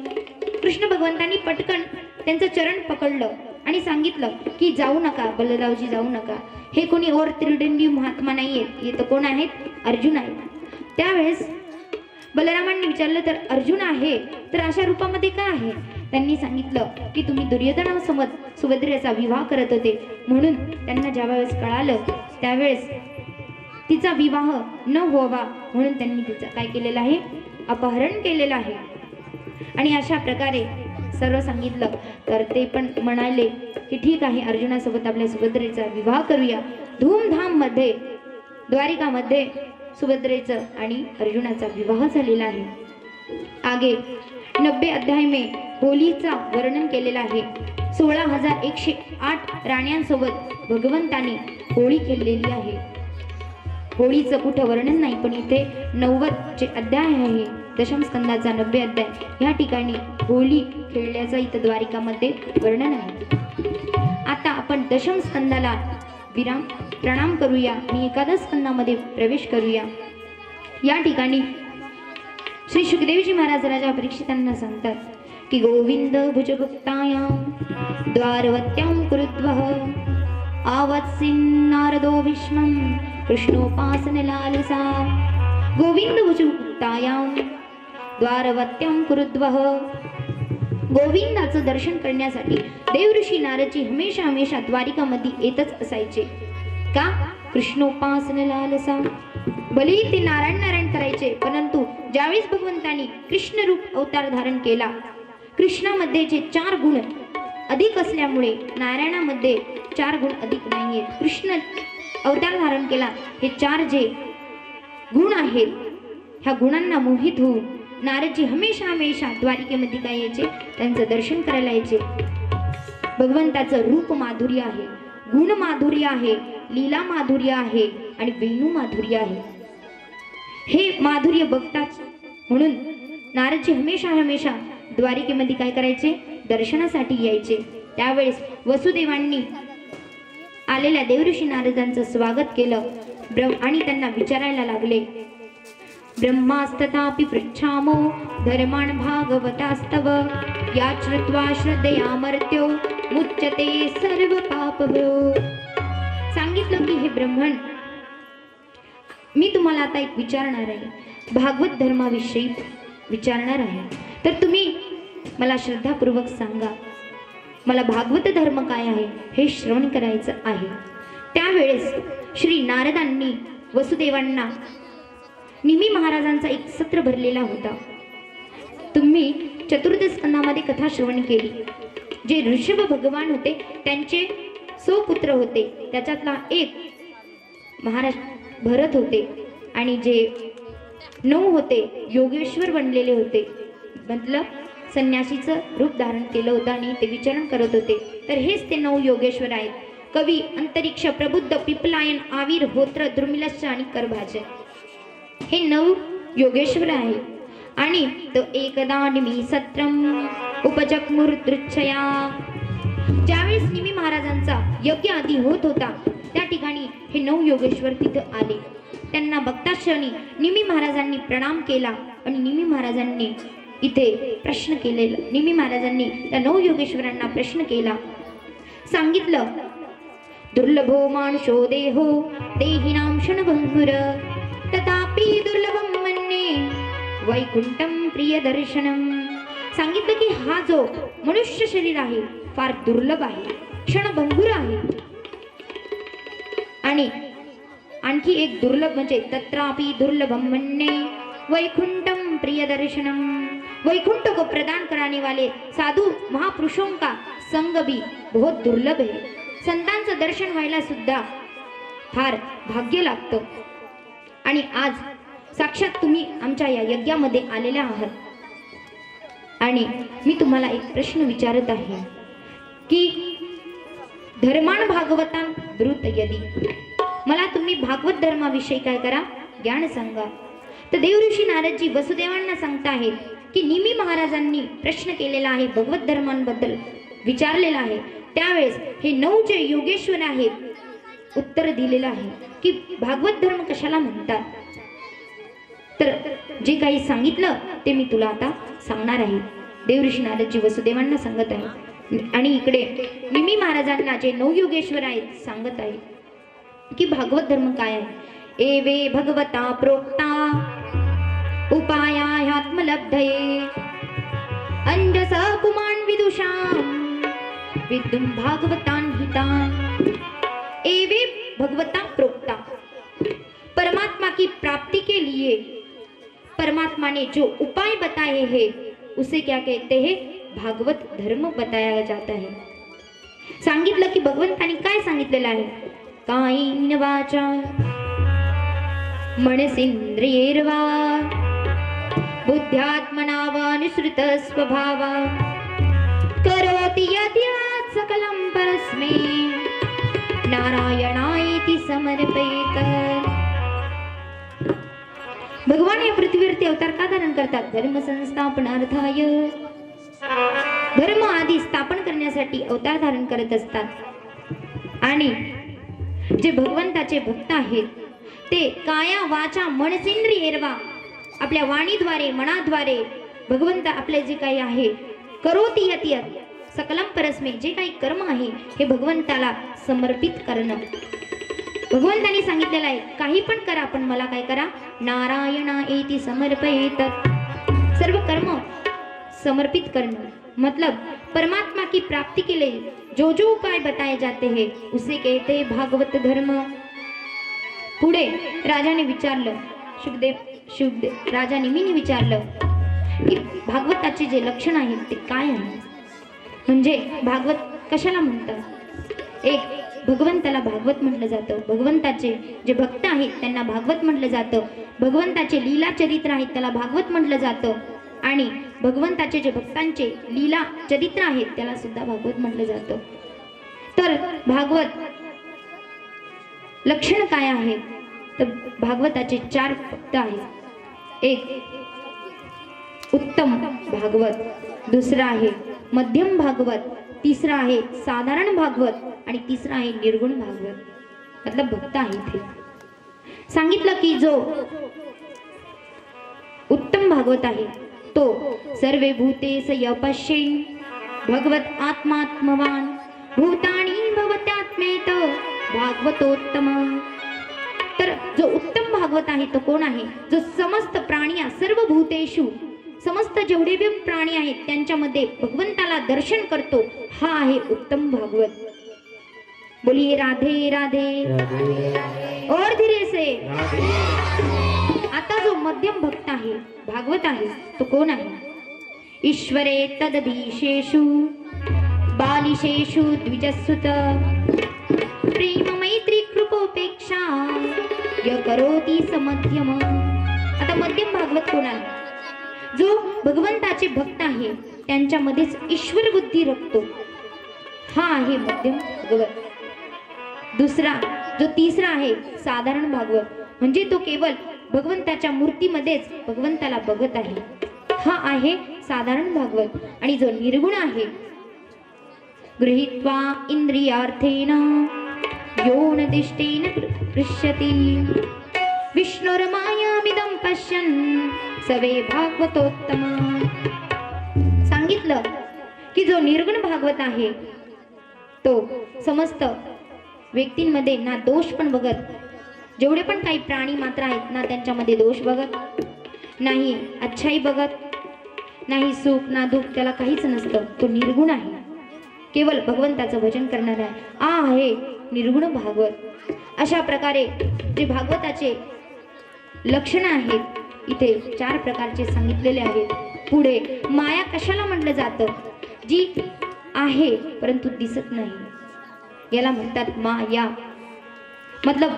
A: कृष्ण भगवंतांनी पटकन त्यांचं चरण पकडलं आणि सांगितलं की जाऊ नका बलरावजी, जाऊ नका. हे कोणी और त्रिदंडी महात्मा नाही आहेत, हे तर कोण आहेत, अर्जुन आहेत. त्यावेळेस बलरामांनी विचारलं तर अर्जुन आहे तर अशा रूपामध्ये का आहे. त्यांनी सांगितलं की तुम्ही दुर्योधनासोबत सुभद्रेचा विवाह करत होते, म्हणून त्यांना ज्यावेळेस कळालं त्यावेळेस तिचा विवाह न व्हावा म्हणून त्यांनी तिचं काय केलेलं आहे, अपहरण केलेलं आहे. आणि अशा प्रकारे सर्व सांगितलं तर ते पण म्हणाले की ठीक आहे, अर्जुनासोबत आपल्या सुभद्रेचा विवाह करूया. धूमधाम मध्ये द्वारिकामध्ये सुभद्रेचं आणि अर्जुनाचा विवाह झालेला आहे. आगे 90 अध्याय में होलीचा वर्णन केलेला आहे. 16,108 राण्यांसोबत भगवंताने होळी खेळलेली आहे. होळीचं कुठं वर्णन नाही, पण इथे 90 जे अध्याय आहे दशम स्कंदाचा 90 अध्याय, या ठिकाणी होळी खेळल्याचं इथं द्वारिकामध्ये वर्णन आहे. आता आपण दशम स्कंदाला प्रणाम करूया आणि एकादश स्कंदामध्ये प्रवेश करूया. या ठिकाणी श्री सुखदेवजी महाराज राजा परीक्षितांना सांगतात की गोविंद भुजगुप्तायां द्वारवत्यां कुरुद्वः आवत्सिन नारदो भीष्मं कृष्णोपासन लालसा. गोविंद भुजगुप्तायां द्वारवत्यां कुरुद्वः, गोविंदाचं दर्शन करण्यासाठी देवऋषी नारदजी हमेशा द्वारिकामध्ये येतच असायचे. का? कृष्णोपासन लालसा. भलेही ते नारायण करायचे, परंतु ज्यावेळेस भगवंतांनी कृष्ण रूप अवतार धारण केला, कृष्णामध्ये जे 4 गुण अधिक असल्यामुळे नारायणामध्ये 4 गुण अधिक नाहीये. कृष्ण अवतार धारण केला, हे 4 जे गुण आहेत ह्या गुणांना मोहित होऊन नारदजी हमेशा द्वारिकेमध्ये काय यायचे, त्यांचं दर्शन करायला यायचे. भगवंताचं रूप माधुर्य आहे, गुण माधुर्य आहे, लीला माधुर्य आहे आणि वेणू माधुर्य आहे. हे माधुर्य बघताच म्हणून नारदजी हमेशा द्वारिकेमध्ये काय करायचे, दर्शनासाठी यायचे. त्यावेळेस वसुदेवांनी आलेल्या देवऋषी नारदांचं स्वागत केलं आणि त्यांना विचारायला लागले, ब्रह्मास्तथापि पृच्छामो धर्मान् भागवतास्तव या श्रुत्वा श्रद्धया मर्त्यो मुच्यते सर्व पापभ्यो. सांगितलं की हे ब्रह्मण, मी तुम्हाला आता एक विचारणार आहे, भागवत धर्माविषयी विचारणार आहे, तर तुम्ही मला श्रद्धापूर्वक सांगा, मला भागवत धर्म काय आहे हे श्रवण करायचं आहे. त्यावेळेस श्री नारदांनी वसुदेवांना निमी महाराजांचा एक सत्र भरलेला होता. तुम्ही चतुर्थ स्कंदामध्ये कथा श्रवण केली. जे ऋषभ भगवान होते त्यांचे 100 पुत्र होते, त्याच्यातला एक महाराज भरत होते आणि जे 9 होते योगेश्वर बनलेले होते, मतलब संन्यासीचं रूप धारण केलं होतं आणि ते विचरण करत होते. तर हेच ते 9 योगेश्वर आहेत. कवी, अंतरिक्ष, प्रबुद्ध, पिपलायन, आवीर, होत्र, द्रुमिलस्य आणि करभाजन, हे 9 योगेश्वर आहे. आणि तो एकदा निमी सत्रम उपजग्मुर्दृच्छया, ज्यावेळेस निमी महाराजांचा यज्ञ आधी होत होता त्या ठिकाणी हे 9 योगेश्वर तिथं आले. त्यांना बघताच क्षणी निमी महाराजांनी प्रणाम केला आणि निमी महाराजांनी इथे प्रश्न केलेला. निमी महाराजांनी त्या 9 योगेश्वरांना प्रश्न केला, सांगितलं, दुर्लभो मानुषो देहो देहिनां क्षणभंगुर तथापि दुर्लभं मन्ये वैकुंठं प्रियदर्शनम. सांगितलं की हा जो मनुष्य शरीर आहे फार दुर्लभ आहे, क्षणभंगुर आहे. आणि आणखी एक दुर्लभ म्हणजे तत्रापि दुर्लभम मन्ये वैकुंठम प्रियदर्शनम. वैकुंठ को प्रदान कराने वाले साधु महापुरुषों का संग भी बहुत दुर्लभ है. संतांचं दर्शन व्हायला सुद्धा फार भाग्य लागतं. आणि आज साक्षात तुम्ही आमच्या या यज्ञामध्ये आलेल्या आहात. आणि मी तुम्हाला एक प्रश्न विचारत आहे की धर्मान भागवतान ब्रूत यदी. मला तुम्ही भागवत धर्माविषयी काय करा, ज्ञान सांगा. तर देवऋषी नारदजी वसुदेवांना सांगता आहेत की निमी महाराजांनी प्रश्न केलेला आहे, भगवत धर्मांबद्दल विचारलेला आहे. त्यावेळेस हे 9 जे योगेश्वर आहेत उत्तर दिलेलं आहे की भागवत धर्म कशाला म्हणतात. तर जे काही सांगितलं ते मी तुला आता सांगणार आहे. देवऋषी नारदजी वसुदेवांना सांगत आहे आणि इकडे निमी महाराजांना जे 9 योगेश्वर आहेत सांगत आहे की भागवत धर्म काय आहे. एवे भगवता प्रोक्ता उपायात्मलब्धये अंजसा पुमान विदुषाम विद्युम भागवतान हितान. एवे भगवता प्रोक्ता, परमात्मा की प्राप्ति के लिए परमात्मा ने जो उपाय बताए हैं उसे क्या कहते हैं, भागवत धर्म बताया जाता है. सांगितलं की भगवंतानी काय सांगितलेलं आहे. कायेन वाचा मनसेंद्रियैर्वा बुद्ध्यात्मना वा निसृत स्वभावा करोति यद्यात् सकलं परस्मै नारायणायेति समर्पयेत. भगवान या पृथ्वीवरती अवतार का धारण करतात. धर्म संस्थापनार्थाय, धर्म आदी स्थापन करण्यासाठी अवतार धारण करत असतात. आणि जे भगवंताचे भक्त आहेत ते काया वाचा मनसेंद्रियैर्वा, आपल्या वाणीद्वारे मनाद्वारे भगवंत आपले जे काही आहे करोति यत् सकलम परस्मै, जे काही कर्म आहे हे भगवंताला समर्पित करणं. भगवंतानी सांगितलेलं आहे काही पण करा पण मला काय करा, नारायणायेति समर्पयेत. सर्व कर्म समर्पित करणं मतलब परमात्मा की प्राप्ति के लिए जो जो उपाय बताए जाते हैं उसे कहते हैं भागवत धर्म. पुढे राजाने विचारलं, शुभदेव राजा निमीने विचारलं की भागवताचे जे लक्षण आहेत ते काय आहे, म्हणजे भागवत कशाला म्हणतात. एक, भगवंताला भागवत म्हटलं जातं. भगवंताचे जे भक्त आहेत त्यांना भागवत म्हटलं जातं. भगवंताचे लीला चरित्र आहेत त्याला भागवत म्हटलं जातं. आणि भगवंताचे जे भक्तांचे लीला चरित्र आहेत त्याला सुद्धा भागवत म्हटलं जातं. तर भागवत लक्षण काय आहे, तर भागवताचे 4 भक्त आहेत. एक उत्तम भागवत, दुसरा आहे मध्यम भागवत, तिसरा आहे साधारण भागवत आणि तिसरा आहे निर्गुण भागवत. मतलब भक्त आहे इथे. सांगितलं की जो उत्तम भागवत आहे तो सर्वे भूतेस यपश्येन भगवत आत्मात्मवान भूतानी भवत्यात्मेत भागवतोत्तम. तर जो उत्तम भागवत आहे तो कोण आहे, जो समस्त प्राणी सर्व भूतेषु समस्त जेवढे भी प्राणी आहेत त्यांच्यामध्ये भगवंताला दर्शन करतो, हा आहे उत्तम भागवत. बोलिए राधे राधे, और धीरे से. आता जो मध्यम भक्त आहे भागवत आहे तो कोण आहे. ईश्वरे तदधीशेषु बालिशेषु द्विजसुत प्रेम मैत्री कृपोपेक्षा य करोति समध्यम. आता मध्यम भागवत कोण आहे, जो भगवंताचे भक्त आहे त्यांच्यामध्येच ईश्वर बुद्धी रखतो, हा आहे मध्यम भागवत. दुसरा जो तिसरा आहे साधारण भागवत, म्हणजे तो केवळ भगवंताच्या मूर्तीमध्येच भगवंताला बघत आहे, हा आहे साधारण भागवत. आणि जो निर्गुण आहे गृहीत्वा इंद्रियार्थेन योनदिष्टेन पृष्यति विष्णुर्मायामिदं पश्यन् सवे भागवतोत्तम. सांगितलं की जो निर्गुण भागवत आहे तो समस्त व्यक्तींमध्ये ना दोष पण बघत, जेवढे पण काही प्राणी मात्र आहेत ना त्यांच्यामध्ये दोष बघत नाही, अच्छाई बघत, नाही सुख ना दुःख, त्याला काहीच नसतं. तो निर्गुण आहे, केवळ भगवंताचं भजन करणार आहे निर्गुण भागवत. अशा प्रकारे जे भागवताचे लक्षण आहेत इथे 4 प्रकारचे सांगितलेले आहेत. पुढे माया कशाला म्हटलं जातं? जी आहे परंतु दिसत नाही, याला म्हणतात माया. मतलब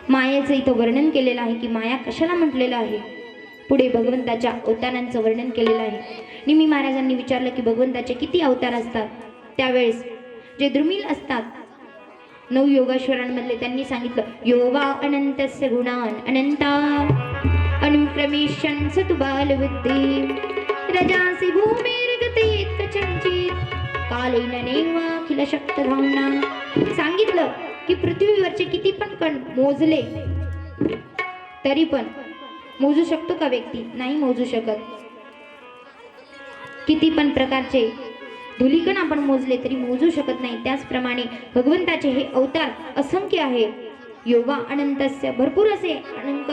A: मायेचं इथं वर्णन केलेलं आहे की माया कशाला म्हटलेलं आहे. पुढे भगवंताच्या अवतारांचं वर्णन केलेलं आहे. निमी महाराजांनी विचारलं की भगवंताचे किती अवतार असतात. त्यावेळेस जे द्रुमिल असतात 9 योगेश्वरांमधले, त्यांनी सांगितलं योवा अनंतस्य गुणान अनंता अनुक्रमेशन सतुबाल बुद्धी रजासी भूमिर्गते कचंचित कालेन नेवाखिल शक्त धावना. सांगितलं की पृथ्वीवरचे किती पण कण मोजले तरी पण मोजू शकतो का व्यक्ती? नाही मोजू शकत. किती पण प्रकारचे धुलीकण आपण मोजले तरी मोजू शकत नाही. त्याचप्रमाणे भगवंताचे हे अवतार असंख्य आहेत. योगा अनंतस्य, भरपूर असे अनंत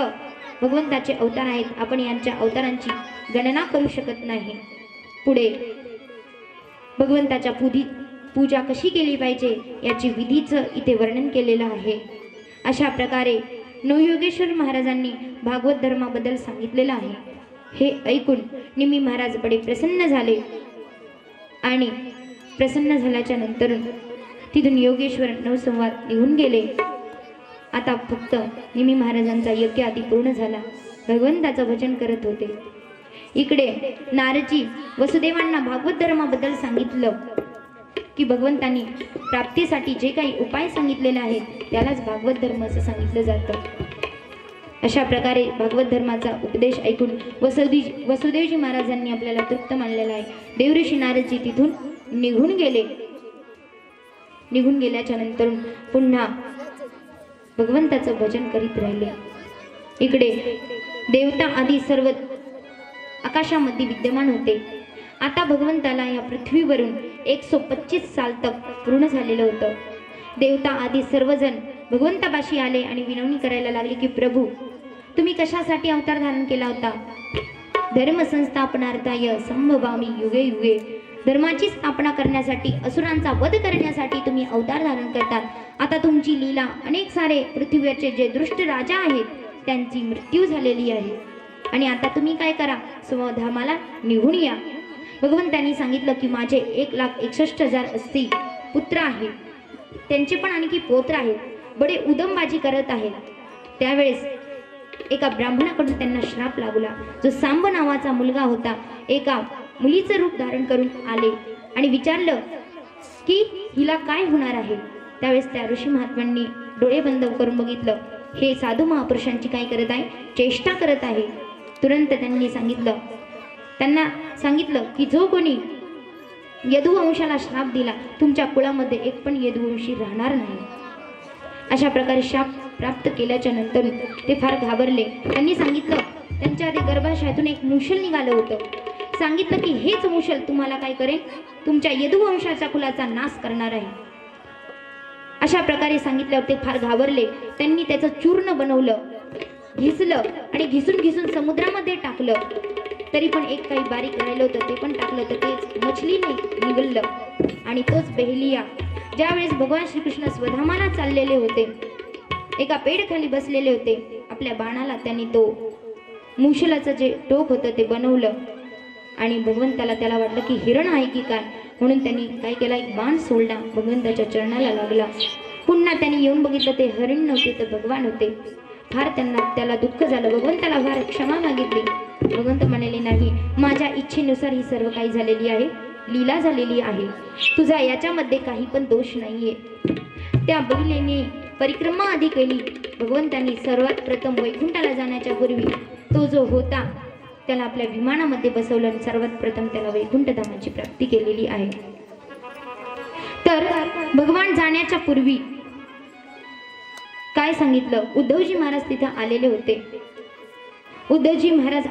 A: भगवंताचे अवतार आहेत. आपण यांच्या अवतारांची गणना करू शकत नाही. पुढे भगवंताच्या पूजा कशी केली पाहिजे याची विधीचं इथे वर्णन केलेलं आहे. अशा प्रकारे नवयोगेश्वर महाराजांनी भागवत धर्माबद्दल सांगितलेलं आहे. हे ऐकून निमी महाराज बडे प्रसन्न झाले आणि प्रसन्न झाल्याच्या नंतर तिथून योगेश्वर नवसंवाद निघून गेले. आता फक्त निमी महाराजांचा यज्ञ आधी पूर्ण झाला, भगवंताचं भजन करत होते. इकडे नारदजी वसुदेवांना भागवत धर्माबद्दल सांगितलं की भगवंतांनी प्राप्तीसाठी जे काही उपाय सांगितलेले आहेत त्यालाच भागवत धर्म असं सांगितलं जातं. अशा प्रकारे भागवत धर्माचा उपदेश ऐकून वसुदेवजी महाराजांनी आपल्याला तृप्त मानलेला आहे. देवऋषी नारदजी तिथून निघून गेले. निघून गेल्याच्या नंतर पुन्हा भगवंताचं भजन करीत राहिले. इकडे देवता आदी सर्व आकाशामध्ये विद्यमान होते. आता भगवंताला या पृथ्वीवरून 125 साल तक पूर्ण झालेलं होतं. देवता आदी सर्वजण भगवंतापाशी आले आणि विनवणी करायला लागले की प्रभू, तुम्ही कशासाठी अवतार धारण केला होता? धर्म संस्थापनार्थाय संभवामी युगे युगे, धर्माची स्थापना करण्यासाठी, असुरांचा वध करण्यासाठी तुम्ही अवतार धारण करतात. आता तुमची लीला अनेक सारे पृथ्वीवरचे जे दुष्ट राजा आहेत त्यांची मृत्यू झालेली आहे आणि आता तुम्ही काय करा, स्वधामाला निघून या. भगवंतांनी सांगितलं की माझे 1,61,080 पुत्र आहेत, त्यांचे पण आणखी पौत्र आहेत, बडे उदमबाजी करत आहेत. त्यावेळेस एका ब्राह्मणाकडून त्यांना श्राप लागला. जो सांब नावाचा मुलगा होता, एका मुलीचं रूप धारण करून आले आणि विचारलं की हिला काय होणार आहे. त्यावेळेस त्या ऋषी महात्म्यांनी डोळे बंद करून बघितलं, हे साधू महापुरुषांची काय करत आहे, चेष्टा करत आहे. तुरंत त्यांना सांगितलं की जो कोणी यदुवंशाला श्राप दिला तुमच्या कुळामध्ये एक पण यदुवंशी राहणार नाही. अशा प्रकारे शाप प्राप्त केल्याच्या नंतर ते फार घाबरले. त्यांनी सांगितलं, त्यांच्या आधी गर्भाशयातून एक मुशल निघालं होतं. सांगितलं की हेच मुशल तुम्हाला काय करेल, तुमच्या यदुवंशाच्या कुलाचा नाश करणार आहे. अशा प्रकारे सांगितल्यावर ते फार घाबरले. त्यांनी त्याचं चूर्ण बनवलं, घिसलं आणि घिसून समुद्रामध्ये टाकलं. तरी पण एक काही बारीक राहिलं होतं ते पण टाकलं तर तेच मछलीने निघालं आणि तोच बेहलिया. ज्यावेळेस भगवान श्रीकृष्ण स्वधामाला चाललेले होते, एका पेडखाली बसलेले होते, आपल्या बाणाला त्यांनी तो मुशलाचं जे टोक होतं ते बनवलं आणि भगवंताला त्याला वाटलं की हिरण आहे की काय, म्हणून त्यांनी काय केला, एक बाण सोडला, भगवंताच्या चरणाला लागला. पुन्हा त्यांनी येऊन बघितलं ते हरिण नव्हते तर भगवान होते. फार त्याला दुःख झालं. भगवंताला फार क्षमा मागितली. भगवंत म्हणाले, नाही, माझ्या इच्छेनुसार ही सर्व काही झालेली आहे, लीला झालेली आहे, तुझा याच्यामध्ये काही पण दोष नाहीये. त्या बैलेने परिक्रमा आधी केली. भगवंतांनी सर्वात प्रथम वैकुंठाला जाण्याच्या पूर्वी तो जो होता त्याला आपल्या विमानामध्ये बसवलं आणि सर्वात प्रथम त्याला वैकुंठ धामाची प्राप्ती केलेली आहे. तर भगवान जाण्याच्या पूर्वी काय सांगितलं, उद्धवजी महाराज तिथे आलेले होते. उद्धवजी महाराज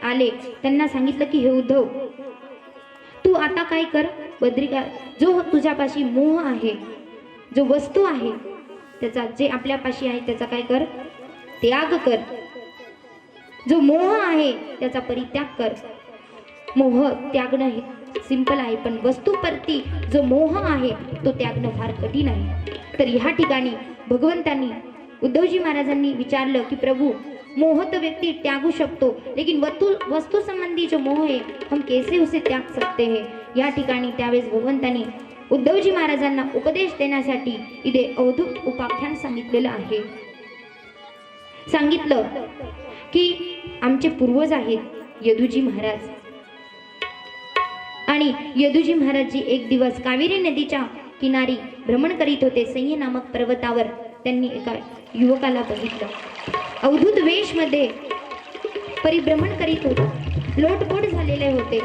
A: आले त्यांना सांगितलं की हे उद्धव, तू आता काय कर, बद्रिका जो तुझ्यापाशी मोह आहे, जो वस्तू आहे त्याचा, जे आपल्यापाशी आहे त्याचा काय कर, त्याग कर. जो मोह आहे त्याचा परित्याग कर मोह त्यागणं हे सिंपल आहे, पण वस्तूप्रती जो मोह आहे तो त्यागणं फार कठीण आहे. तर ह्या ठिकाणी भगवंतांनी उद्धवजी महाराजांनी विचारलं की प्रभु, मोह तो व्यक्ति त्यागू शकतो, लेकिन वस्तु संबंधी जो मोह है हम कैसे उसे त्याग सकते हैं. या ठिकाणी त्यावेळेस भगवंतांनी उद्धवजी महाराजांना उपदेश देण्यासाठी इथे अवधूत उपाख्यान सांगितलेलं आहे. सांगितलं की आमचे पूर्वज आहेत यदुजी महाराज, आणि यदुजी महाराजजी एक दिवस कावेरी नदीच्या किनारी भ्रमण करीत होते. सह्य नामक पर्वतावर त्यांनी एका युवकाला बघितलं. अवधूत वेशमध्ये परिभ्रमण करीत होते, लोटपोट झालेले होते.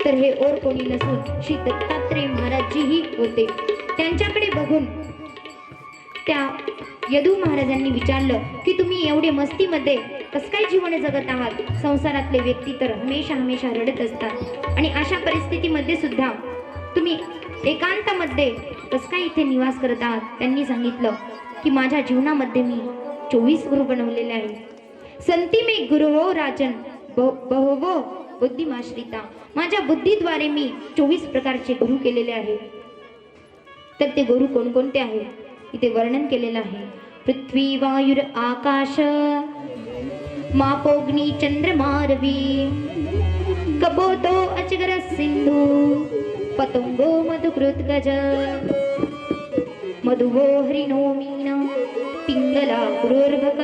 A: तर हे और कोणी नसून श्री दत्तात्रेय महाराजजीही होते. त्यांच्याकडे बघून त्या यदू महाराजांनी विचारलं की तुम्ही एवढे मस्तीमध्ये कसं काय जीवन जगत आहात. संसारातले व्यक्ती तर हमेशा रडत असतात, आणि अशा परिस्थितीमध्ये सुद्धा तुम्ही एकांतामध्ये कसं काय इथे निवास करत आहात. त्यांनी सांगितलं की माझ्या जीवनामध्ये मी 24 गुरु बनवलेले आहे. संती में गुरु हो राजन बहवो बुद्धिमाश्रिता. माझ्या बुद्धीद्वारे मी 24 प्रकारचे गुरु केलेले आहेत. तर ते गुरु कोणकोणते आहेत इथे वर्णन केलेलं आहे. पृथ्वी वायुर आकाश मापोग्नि चंद्रमा रवि कपोतो अजगर सिंधु पतंगो मधुकृत गज मधुवो हरिणो मीन पिंगला कुरुर्भक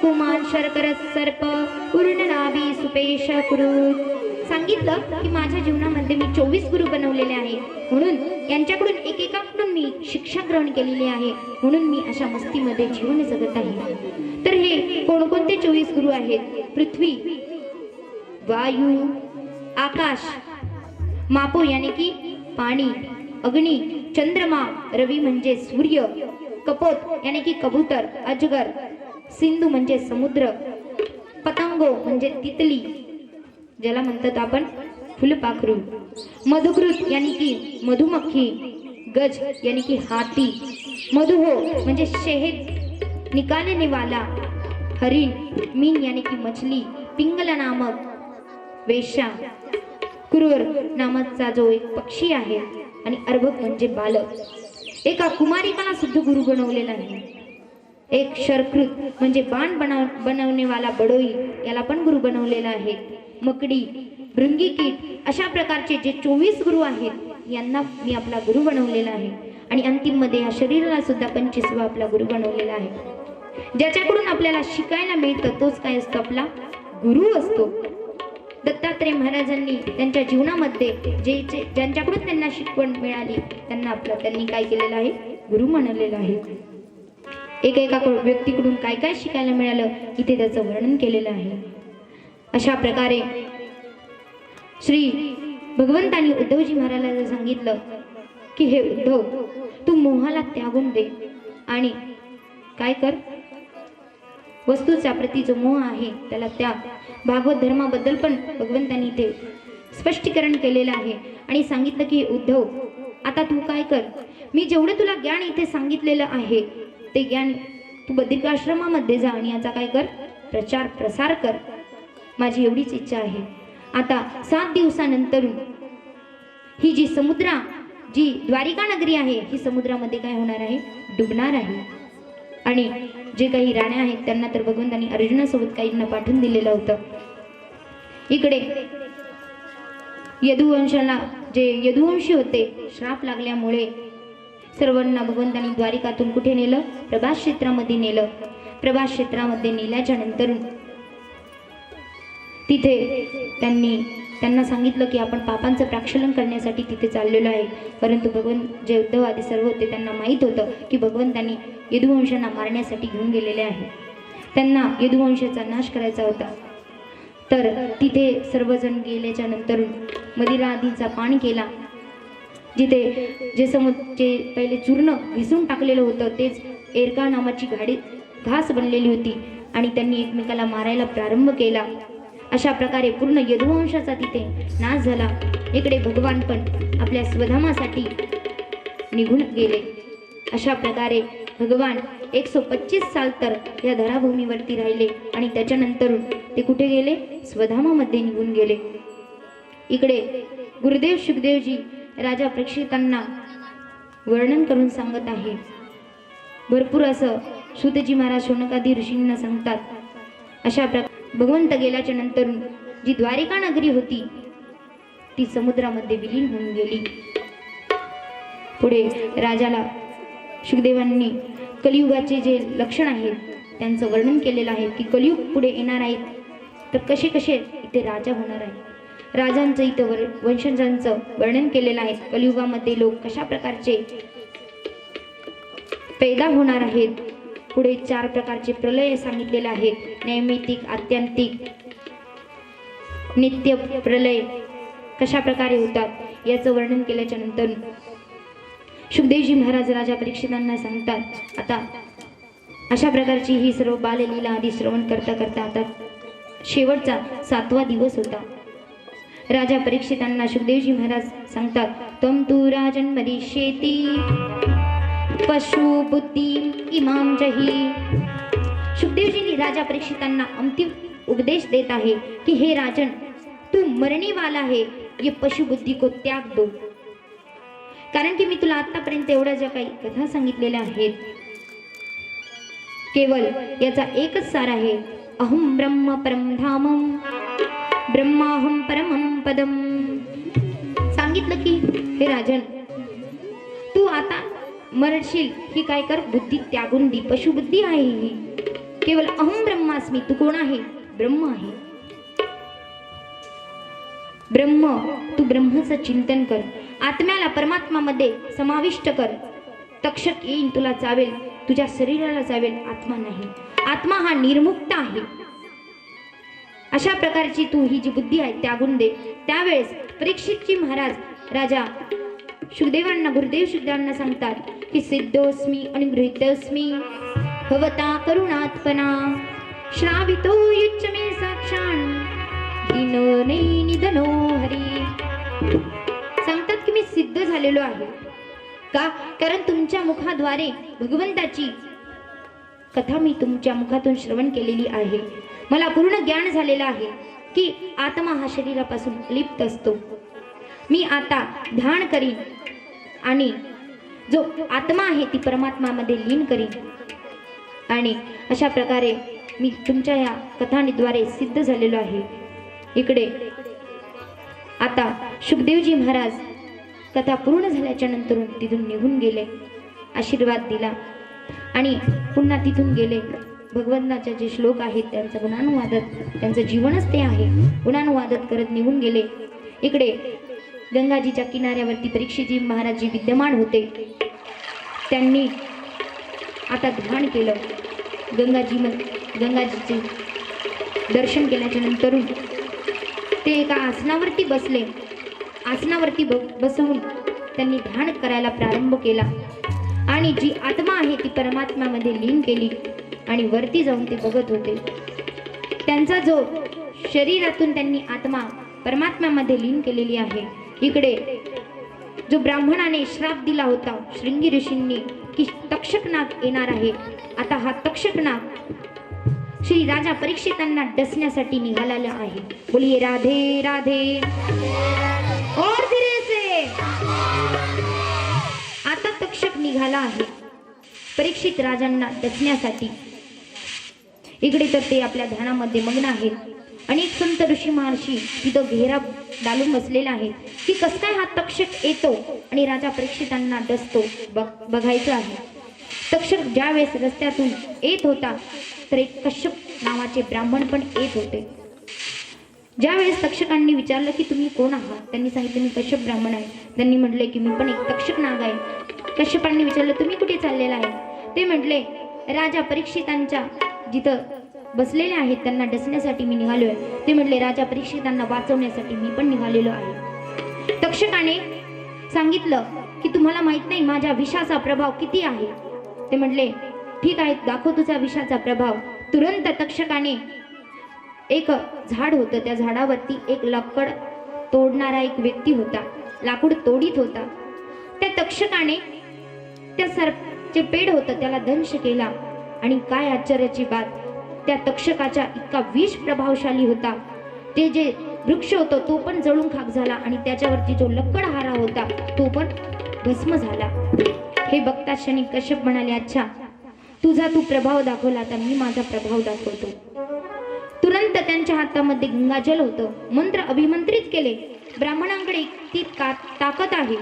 A: कुमान शर्कर सर्प पूर्णनाभी सुपेश कुरुत. सांगितलं की माझ्या जीवनामध्ये मी 24 गुरु बनवलेले आहे, म्हणून यांच्याकडून एकेकाकडून मी शिक्षा ग्रहण केलेली आहे, म्हणून मी अशा मस्तीमध्ये जीवन जगत आहे. तर हे कोणकोणते 24 गुरु आहेत. पृथ्वी, वायू, आकाश, मापो यानी की पाणी, अग्नी, चंद्रमा, रवी म्हणजे सूर्य, कपोत यानी की कबूतर, अजगर, सिंधू म्हणजे समुद्र, पतंगो म्हणजे तितली ज्याला म्हणतात आपण फुलपाखरू, मधुकृत यानी की मधुमक्खी, गज यानी की हाथी, मधुहो म्हणजे शहद निकालने वाला हरिण, मीन यानी की मछली, पिंगला नामक वेश्या, क्रूर नामाचा जो एक पक्षी आहे, आणि अर्भक म्हणजे बालक. एका कुमारिकाला सुद्धा गुरु बनवलेला आहे. एक शरकृत म्हणजे बाण बनवणे वाला बडोई याला पण गुरु बनवलेला आहे. मकडी, भृंगीकीट अशा प्रकारचे जे 24 गुरु आहेत यांना मी आपला गुरु बनवलेला आहे. आणि अंतिम मध्ये या शरीराला सुद्धा 25वा आपला गुरु बनवलेला आहे. ज्याच्याकडून आपल्याला शिकायला मिळतं तोच काय असतो आपला गुरु असतो. दत्तात्रेय महाराजांनी त्यांच्या जीवनामध्ये ज्यांच्याकडून त्यांना शिकवण मिळाली त्यांनी काय केलेलं आहे गुरु म्हणलेलं आहे. एका व्यक्तीकडून काय काय शिकायला मिळालं इथे त्याचं वर्णन केलेलं आहे. अशा प्रकारे श्री भगवंतांनी उद्धवजी महाराजांना सांगितलं की हे उद्धव, तू मोहाला त्यागून दे आणि काय कर, वस्तूच्या प्रती जो मोह आहे त्याला त्याग. भागवत धर्माबद्दल पण भगवंतांनी ते स्पष्टीकरण केलेलं आहे आणि सांगितलं की उद्धव, आता तू काय कर, मी जेवढं तुला ज्ञान इथे सांगितलेलं आहे ते ज्ञान तू बद्रिकाश्रमामध्ये जा आणि याचा काय कर, प्रचार प्रसार कर. माझी एवढीच इच्छा आहे. आता 7 दिवसानंतर ही जी जी द्वारिका नगरी आहे ही समुद्रामध्ये काय होणार आहे, डुबणार आहे. आणि जे काही राण्या आहेत त्यांना तर भगवंतांनी अर्जुनासोबत काहींना पाठवून दिलेलं होतं. इकडे यदुवंशाला जे यदुवंशी होते श्राप लागल्यामुळे सर्वांना भगवंतांनी द्वारिकातून कुठे नेलं, प्रभास क्षेत्रामध्ये नेलं. प्रभास क्षेत्रामध्ये नेल्याच्या नंतर तिथे त्यांना सांगितलं की आपण पापांचं प्राक्षलन करण्यासाठी तिथे चाललेलो आहे. परंतु भगवंत जे उद्धव आदी सर्व होते त्यांना माहीत होतं की भगवंतांनी यदुवंशांना मारण्यासाठी घेऊन गेलेले आहे, त्यांना यदुवंशाचा नाश करायचा होता. तर तिथे सर्वजण गेल्याच्या नंतर मदिरा आदींचा पान केला. जिथे जे पहिले चूर्ण घिसून टाकलेलं होतं तेच एरका नामाची घास बनलेली होती आणि त्यांनी एकमेकाला मारायला प्रारंभ केला. अशा प्रकारे पूर्ण यदुवंशाचा तिथे नाश झाला. इकडे भगवान पण आपल्या स्वधामासाठी निघून गेले. अशा प्रकारे भगवान 125 साल तर या धराभूमीवरती राहिले आणि त्याच्यानंतर ते कुठे गेले, स्वधामामध्ये निघून गेले. इकडे गुरुदेव शुकदेवजी राजा परीक्षितांना वर्णन करून सांगत आहे. भरपूर असं सूतजी महाराज शौनकादी ऋषींना सांगतात. अशा प्रकारे भगवंत गेल्याच्या नंतर जी द्वारिका नगरी होती ती समुद्रामध्ये विलीन होऊन गेली. पुढे राजाला शुकदेवांनी कलियुगाचे जे लक्षण आहेत त्यांचं वर्णन केलेलं आहे की कलियुग पुढे येणार आहेत, तर कसे कसे इथे राजा होणार आहे. राजांचं इथं वंशजांचं वर्णन केलेलं आहे. कलियुगामध्ये लोक कशा प्रकारचे पैदा होणार आहेत. पुढे 4 प्रकारचे प्रलय सांगितलेले आहेत. नैमित्तिक, आत्यंतिक, नित्य प्रलय कशा प्रकारे होतात याचं वर्णन केल्याच्या नंतर शुकदेवजी महाराज राजा परीक्षितांना सांगतात. आता अशा प्रकारची ही सर्व बाललीला आधी श्रवण करता करता आता शेवटचा 7वा दिवस होता. राजा परीक्षितांना शुकदेवजी महाराज सांगतात, तम तू राजन मदिष्येति पशु बुद्धी इमाम जही. शुकदेवजींनी राजा परीक्षितांना अंतिम उपदेश देत आहे की हे राजन, तू मरने वाला है, ये पशु बुद्धी को त्याग दो. कारण की मी तुला आतापर्यंत एवढ्या ज्या काही कथा सांगितलेल्या आहेत केवळ याचा एकच सार आहे. अहम ब्रह्म परम धामम ब्रह्माहम परमम पदम. सांगितलं की हे राजन, तू आता मरशील ही काय कर, बुद्धी त्यागून दी. पशुबुद्धी आहे ही. केवळ अहम ब्रह्मास्मी. तू कोण आहे? ब्रह्म आहे. ब्रह्म, तू ब्रह्माचं चिंतन कर. आत्म्याला परमात्मामध्ये समाविष्ट कर. तक्षक येईन तुला चावेल, तुझ्या शरीराला चावेल, आत्मा नाही. आत्मा हा निर्मुक्त आहे. अशा प्रकारची तू ही जी बुद्धी आहे त्यागून दे. त्यावेळेस परीक्षितजी महाराज राजा शुकदेवांना गुरुदेव शुकदेवांना सांगतात की सिद्धोस्मी अनुगृहीतोस्मी भवता करुणात्पना श्रावितो युच्च मे साक्षान् दिनो नै निधनो हरी. सांगतात की मी सिद्ध झालेलो आहे. का? कारण तुमच्या मुखाद्वारे भगवंताची कथा मी तुमच्या मुखातून श्रवण केलेली आहे. मला पूर्ण ज्ञान झालेलं आहे की आत्मा हा शरीरापासून लिप्त असतो. मी आता ध्यान करीन आणि जो आत्मा आहे ती परमात्मामध्ये लीन करीन. आणि अशा प्रकारे मी तुमच्या या कथांद्वारे सिद्ध झालेलो आहे. इकडे आता शुकदेवजी महाराज कथा पूर्ण झाल्याच्या नंतर तिथून निघून गेले. आशीर्वाद दिला आणि पुन्हा तिथून गेले. भगवंताचे जे श्लोक आहेत त्यांचं गुणानुवादत, त्यांचं जीवनच ते आहे, गुणानुवादत करत निघून गेले. इकडे गंगाजीच्या किनाऱ्यावरती परीक्षितजी महाराज जी विद्यमान होते त्यांनी आता ध्यान केलं. गंगाजीचे दर्शन केल्याच्या नंतर ते एका आसनावरती बसले. आसनावरती बसवून त्यांनी ध्यान करायला प्रारंभ केला आणि जी आत्मा आहे ती परमात्म्यामध्ये लीन केली आणि वरती जाऊन ते बघत होते. त्यांचा जो शरीरातून त्यांनी आत्मा परमात्म्यामध्ये लीन केलेली आहे. इकडे जो ब्राह्मणाने श्राप दिला होता शृंगी ऋषींनी की तक्षक नाग येणार आहे, आता हा तक्षक नाग श्री राजा परीक्षितांना डसण्यासाठी निघालेला आहे. बोलिए राधे राधे. और धीरे से. आता तक्षक निघाला आहे परीक्षित राजांना डसण्यासाठी. इकडे तर ते आपल्या ध्यानामध्ये मग्न आहेत. अनेक संत ऋषी महर्षी तिथं घेरा डालून बसलेला आहे की कसं काय हा तक्षक येतो आणि राजा परीक्षितांना डसतो बघायचं आहे. तक्षक ज्यावेळेस रस्त्यातून येत होता तर एक कश्यप नावाचे ब्राह्मण पण येत होते. ज्यावेळेस तक्षकांनी विचारलं की तुम्ही कोण आहात, त्यांनी सांगितलं मी कश्यप ब्राह्मण आहे. त्यांनी म्हटले की मी पण एक तक्षक नाग आहे. कश्यपांनी विचारलं तुम्ही कुठे चाललेला आहे? ते म्हटले राजा परीक्षितांच्या जिथं बसलेले आहेत त्यांना डसण्यासाठी मी निघालोय. ते म्हटले राजा परीक्षितांना वाचवण्यासाठी मी पण निघालेलो आहे. तक्षकाने सांगितलं की तुम्हाला माहित नाही माझ्या विषाचा प्रभाव किती आहे. ते म्हटले ठीक आहे, दाखव तुझा विषाचा प्रभाव. तुरंत तक्षकाने एक झाड होतं, त्या झाडावरती एक लाकूड तोडणारा एक व्यक्ती होता, लाकूड तोडीत होता. त्या तक्षकाने त्या सर्पचे पेड होतं त्याला दंश केला. आणि काय आश्चर्याची बात, त्या तक्षकाचा इतका विष प्रभावशाली होता. ते जे वृक्ष होता तो पण जळून खाक झाला आणि त्याच्यावरती जो लक्कडहारा होता तो पण भस्म झाला. हे बघता क्षणी कश्यप म्हणाले, अच्छा तुझा तू प्रभाव दाखवला, आता मी माझा प्रभाव दाखवतो. तुरंत त्यांच्या हातामध्ये गंगाजल होतं. मंत्र अभिमंत्रित केले. ब्राह्मणांकडे ती ताकद आहे.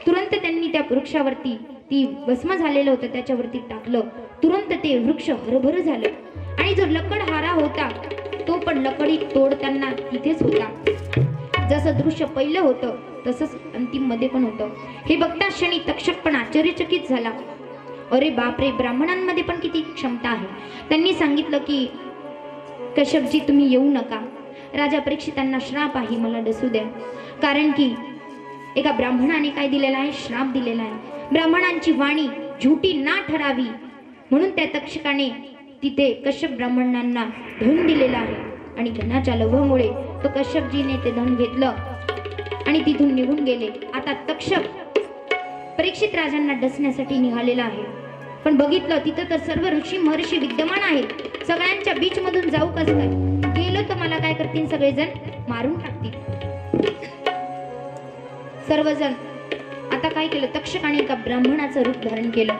A: तुरंत त्यांनी त्या वृक्षावरती ती भस्म झालेलं होतं त्याच्यावरती टाकलं. तुरंत ते वृक्ष हरभर झालं आणि जो लकडहारा होता तो पण लकडी तोडताना तिथेच होता. जसं दृश्य पहिलं होतं तसंच अंतिम मध्ये पण होतं. हे बघता क्षणी तक्षक पण आश्चर्यचकित झाला. अरे बापरे, ब्राह्मणांमध्ये पण किती क्षमता आहे. त्यांनी सांगितलं की कश्यपजी तुम्ही येऊ नका, राजा परीक्षितांना श्राप आहे, मला डसू द्या. कारण की एका ब्राह्मणाने काय दिलेला आहे, श्राप दिलेला आहे. ब्राह्मणांची वाणी झुटी ना ठरावी म्हणून त्या तक्षकाने तिथे कश्यप ब्राह्मणांना धन दिलेला आहे. आणि धनाच्या लोभामुळे तो कश्यपजीने ते धन घेतलं आणि तिथून निघून गेले. आता तक्षक परीक्षित राजांना डसण्यासाठी निघालेला आहे. पण बघितलं तिथं तर सर्व ऋषी महर्षी विद्यमान आहेत. सगळ्यांच्या बीच मधून जाऊ कसं काय, गेलो तर मला काय करतील, सगळेजण मारून टाकतील. सर्वजण आता काय केलं, तक्षकाने एका ब्राह्मणाचं रूप धारण केलं.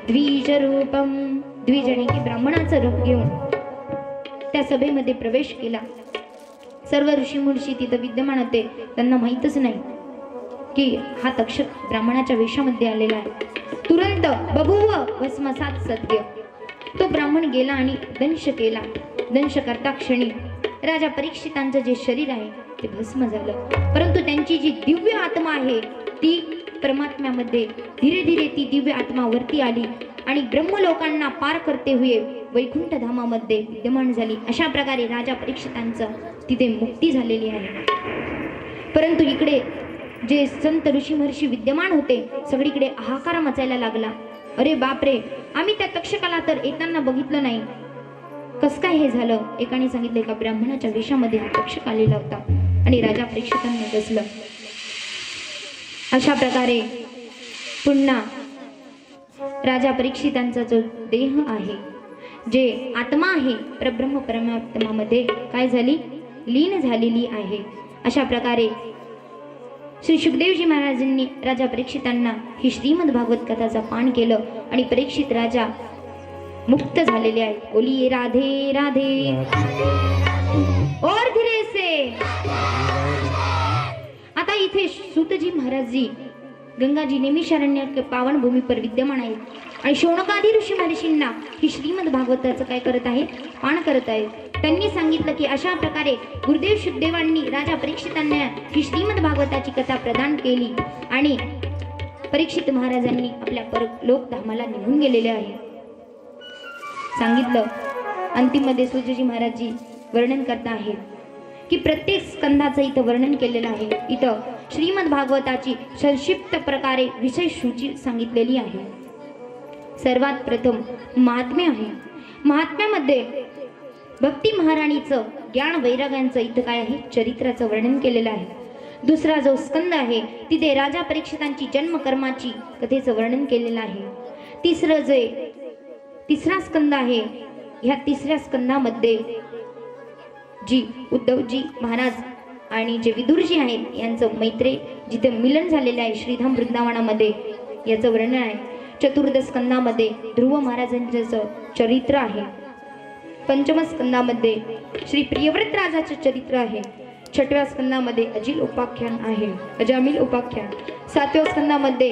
A: द्विज रूपम, द्विजने की ब्राह्मणाचं रूप घेऊन त्या सभेमध्ये प्रवेश केला. सर्व ऋषी मुळशी तिथं विद्यमान होते. त्यांना माहीतच नाही की हा तक्षक ब्राह्मणाच्या वेशामध्ये आलेला आहे. तुरंत बभूव भस्मसात सद्य, तो ब्राह्मण गेला आणि दंश केला. दंश करता क्षणी राजा परीक्षितांचं जे शरीर आहे ते भस्म झालं. परंतु त्यांची जी दिव्य आत्मा आहे ती परमात्म्यामध्ये धीरे धीरे ती दिव्य आत्मा वरती आली आणि ब्रह्मलोकांना पार करते हुए वैकुंठ धामामध्ये विद्यमान झाली. अशा प्रकारे राजा परीक्षितांचं तिथे मुक्ती झालेली आहे. परंतु इकडे जे संत ऋषी महर्षी विद्यमान होते सगळीकडे हाहाकार मचायला लागला. अरे बापरे, आम्ही त्या तक्षकाला तर येताना बघितलं नाही, कस काय हे झालं. एकाने सांगितलं एका ब्राह्मणाच्या वेशामध्ये हा तक्षक आलेला होता आणि राजा परीक्षितांना डसलं. अशा प्रकारे पुन्हा राजा परीक्षितांचा जो देह आहे, जे आत्मा आहे परब्रह्म परमात्मामध्ये काय झाली, लीन झालेली आहे. अशा प्रकारे श्री सुखदेवजी महाराजांनी राजा परीक्षितांना ही श्रीमद भागवत कथाचा पान केलं आणि परीक्षित राजा मुक्त झालेले आहेत. बोलिए राधे राधे और धीरे से. आता इथे सूतजी महाराजजी गंगाजी निमिषारण्य के पावन भूमी पर विद्यमान आहेत आणि शौनकादी ऋषी महर्षींना ही श्रीमद भागवताचं काय करत आहे, पान करत आहेत. त्यांनी सांगितलं की अशा प्रकारे गुरुदेव शुद्धदेवांनी राजा परीक्षितांना ही श्रीमद भागवताची कथा प्रदान केली आणि परीक्षित महाराजांनी आपल्या परलोक धामाला निघून गेलेले आहे. सांगितलं अंतिम मध्ये सूतजी महाराजजी वर्णन करता आहेत की प्रत्येक स्कंदाचं इथं वर्णन केलेलं आहे. इथं श्रीमद भागवताची संक्षिप्त प्रकारे विशेष सूची सांगितलेली आहे. सर्वात प्रथम महात्म्य आहे. महात्म्यामध्ये भक्ती महाराणीचं ज्ञान वैराग्यांचं इथं काय आहे, चरित्राचं वर्णन केलेलं आहे. दुसरा जो स्कंद आहे तिथे राजा परीक्षितांची जन्मकर्माची कथेचं वर्णन केलेलं आहे. तिसरा स्कंद आहे. ह्या तिसऱ्या स्कंदामध्ये जी उद्धवजी महाराज आणि जे विदुरजी आहेत यांचं मैत्री जिथे मिलन झालेलं आहे श्रीधाम वृंदावनामध्ये याचं वर्णन आहे. चतुर्थ स्कंदामध्ये ध्रुव महाराजांचं चरित्र आहे. पंचम स्कंदामध्ये श्री प्रियव्रत राजाचं चरित्र आहे. छठव्या स्कंदामध्ये अजामिल उपाख्यान. सातव्या स्कंदामध्ये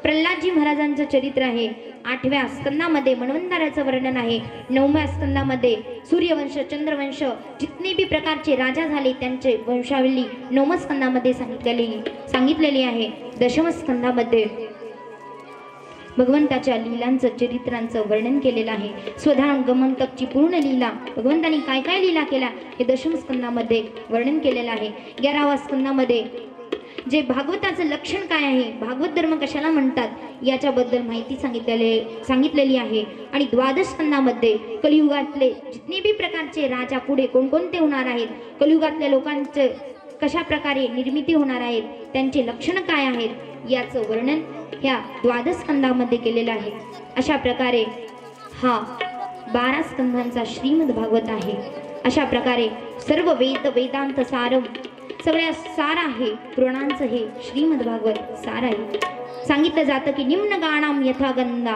A: प्रल्हादजी महाराजांचं चरित्र आहे. आठव्या स्कंदामध्ये मनवंतराचं वर्णन आहे. नवव्या स्कंदामध्ये सूर्यवंश चंद्रवंश जितने भी प्रकारचे राजा झाले त्यांचे वंशावली नवम स्कंदामध्ये सांगितलेली आहे. दशम स्कंदामध्ये भगवंताच्या लीलांचं चरित्रांचं वर्णन केलेलं आहे. स्वधागमंतकची पूर्ण लीला भगवंतांनी काय काय लीला केल्या हे दशम स्कंदामध्ये वर्णन केलेलं आहे. 11व्या स्कंदामध्ये जे भागवताचं लक्षण काय आहे, भागवत धर्म कशाला म्हणतात याच्याबद्दल माहिती सांगितलेली आहे. आणि 12 स्कंदामध्ये कलियुगातले जितने बी प्रकारचे राजा पुढे कोणकोणते होणार आहेत, कलियुगातल्या लोकांचे कशा प्रकारे निर्मिती होणार आहेत, त्यांचे लक्षण काय आहेत याचं वर्णन ह्या 12 स्कंदामध्ये केलेलं आहे. अशा प्रकारे हा 12 स्कंदांचा श्रीमद भागवत आहे. अशा प्रकारे सर्व वेद वेदांत सार सगळ्या सार आहे पुराणांचं हे श्रीमद भागवत सार आहे. सांगितलं जातं की निम्न गाणाम यथा गंगा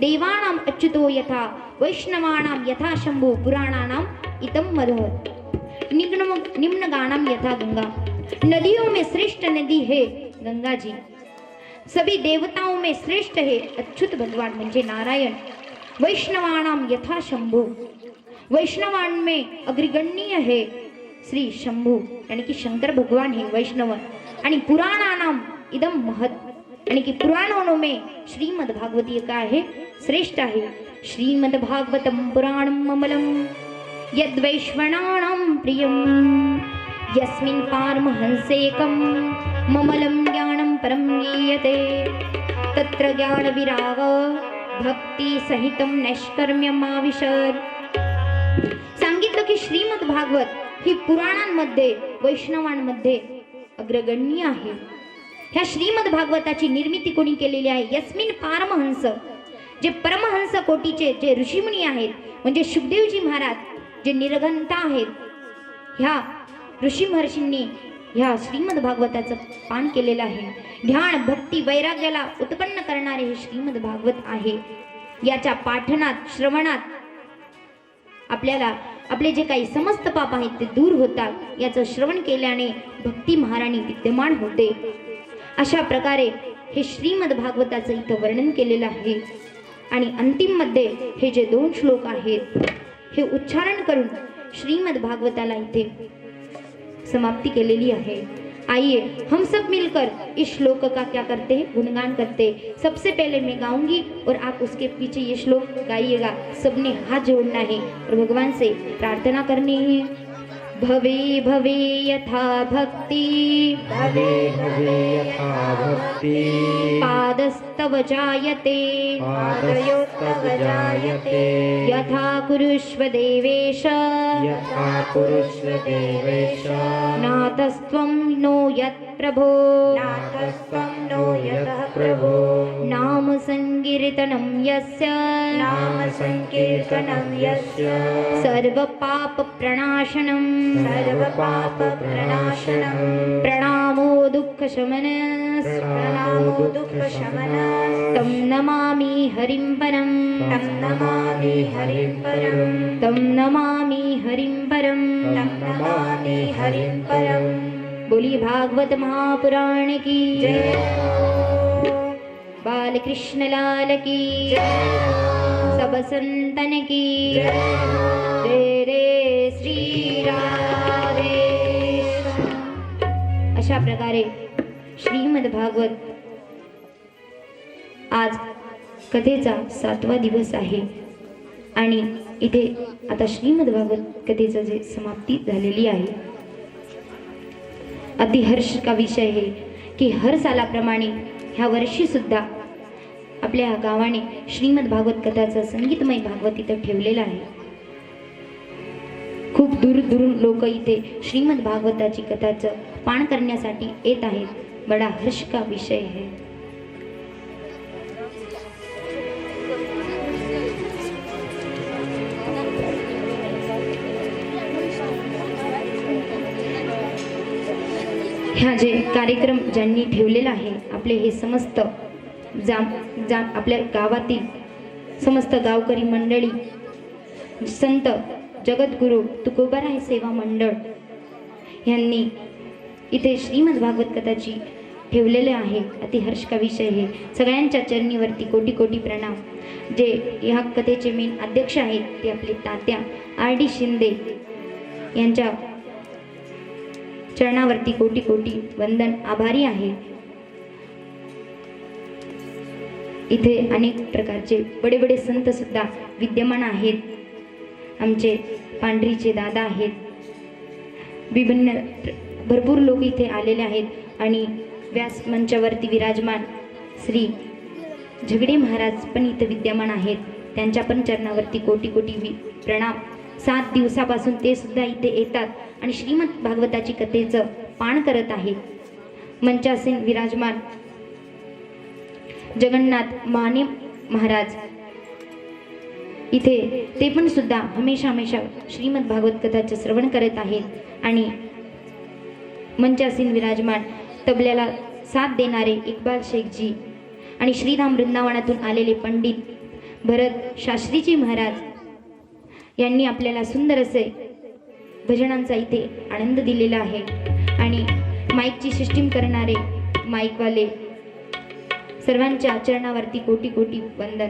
A: देवानाम अच्युतो यथा वैष्णवानाम यथा शंभू पुराणानाम इतम मधुर. निम्न गाणाम यथा गंगा, नदियों में श्रेष्ठ नदी है गंगा जी. सभी देवताओं में श्रेष्ठ है अच्युत भगवान म्हणजे नारायण. वैष्णवानाम यथा शंभू, वैष्णवान में अग्रगण्य है श्री शंभू यानी कि शंकर भगवान है वैष्णव. आणि पुराणानाम इदम महत् यानी कि पुराणों में श्रीमद् भागवती का है श्रेष्ठ है. श्रीमद् भागवतम पुराणम ममलम यद् वैष्णवानां प्रियम यस्मिन् पारमहंसेकं ममलं ज्ञानं परं गीयते तत्र ज्ञानविराग भक्ती सहितं नैष्कर्म्यमाविशद. सांगितलं की श्रीमद् भागवत ही पुराणांमध्ये वैष्णवांमध्ये अग्रगण्य आहे. ह्या श्रीमद् भागवताची निर्मिती कोणी केलेली आहे? यस्मिन पारमहंस, जे परमहंस कोटीचे जे ऋषीमुनी आहेत म्हणजे शुकदेवजी महाराज जे निर्गंता आहेत, ह्या ऋषी महर्षींनी ह्या श्रीमद् भागवताचं पान केलेलं आहे. ध्यान भक्ती वैराग्याला उत्पन्न करणारे हे श्रीमद् भागवत आहे. याच्या पाठनात श्रवणात आपल्याला आपले जे काही समस्त पाप आहेत ते दूर होतात. याचं श्रवण केल्याने भक्ती महाराणी विद्यमान होते. अशा प्रकारे हे श्रीमद् भागवताचं इथं वर्णन केलेलं आहे. आणि अंतिम मध्ये हे जे 2 श्लोक आहेत हे उच्चारण करून श्रीमद् भागवताला इथे समाप्ति केलेली है. आइए हम सब मिलकर इस श्लोक का क्या करते हैं, गुणगान करते. सबसे पहले मैं गाऊंगी और आप उसके पीछे ये श्लोक गाइएगा. सबने हाथ जोड़ना है और भगवान से प्रार्थना करनी है. भवे भवे यथा भक्ति,
B: भवे भवे यथा भक्ति,
A: पादस्तव जायते,
B: पादस्तव जायते,
A: यथा कुरुष्व देवेश,
B: यथा कुरुष्व देवेश,
A: नातस्त्वं नो यत् प्रभो,
B: नातस्त्वं नो यतः प्रभो,
A: नाम संकीर्तनं यस्य,
B: नाम संकीर्तनं यस्य,
A: सर्व पाप प्रणाशनं,
B: सर्व पाप प्रणाशनं,
A: प्रणामो दुःख शमनः,
B: प्रणामो दुःख शमनः,
A: तं नमामि हरिं परं,
B: तं नमामि हरिं परं,
A: तं नमामि हरिं परं.
B: तं नमामि हरिं परं.
A: बोली भागवत महापुराण की
B: जय.
A: बाल कृष्ण लाल की सब संतन की जय रे श्री राधे. अशा प्रकारे श्रीमद् भागवत आज कथेचा 7वा दिवस आहे आणि इथे आता श्रीमद् भागवत कथेचं जे समाप्ती झालेली आहे. अति हर्ष का विषय है की हर सालाप्रमाणे ह्या वर्षी सुद्धा आपल्या गावाने श्रीमद् भागवत कथाचं संगीतमय भागवत इथं ठेवलेलं आहे. खूप दूर दूरून लोक इथे श्रीमद् भागवताची कथाचं पान करण्यासाठी येत आहेत. बडा हर्ष का विषय है. ह्या जे कार्यक्रम ज्यांनी ठेवलेला आहे आपले हे समस्त आपल्या गावातील समस्त गावकरी मंडळी, संत जगद्गुरु तुकोबाराय सेवा मंडळ यांनी इथे श्रीमद् भागवत कथाची ठेवलेले आहे. अति हर्ष का विषय हे. सगळ्यांच्या चरणीवरती कोटी कोटी प्रणाम. जे ह्या कथेचे मेन अध्यक्ष आहेत ते आपले तात्या RD शिंदे यांच्या चरणावरती कोटी कोटी वंदन, आभारी आहे. इथे अनेक प्रकारचे बडे बडे संत सुद्धा विद्यमान आहेत. आमचे पांढरीचे दादा आहेत. विभिन्न भरपूर लोक इथे आलेले आहेत आणि व्यास मंचावरती विराजमान श्री झगडे महाराज पण इथे विद्यमान आहेत. त्यांच्या पण चरणावरती कोटी कोटी प्रणाम. 7 दिवसापासून ते सुद्धा इथे येतात आणि श्रीमद् भागवताची कथेचं पान करत आहेत. मंचासीन विराजमान जगन्नाथ माने महाराज इथे ते पण सुद्धा हमेशा हमेशा श्रीमद भागवत कथाचे श्रवण करत आहेत आणि मंचासीन विराजमान तबल्याला साथ देणारे इक्बाल शेखजी आणि श्रीधाम वृंदावनातून आलेले पंडित भरत शास्त्रीजी महाराज यांनी आपल्याला सुंदर असे भजनांचा इथे आनंद दिलेला आहे आणि माईकची सिस्टीम करणारे माईकवाले सर्वांच्या चरणावरती कोटी कोटी वंदन।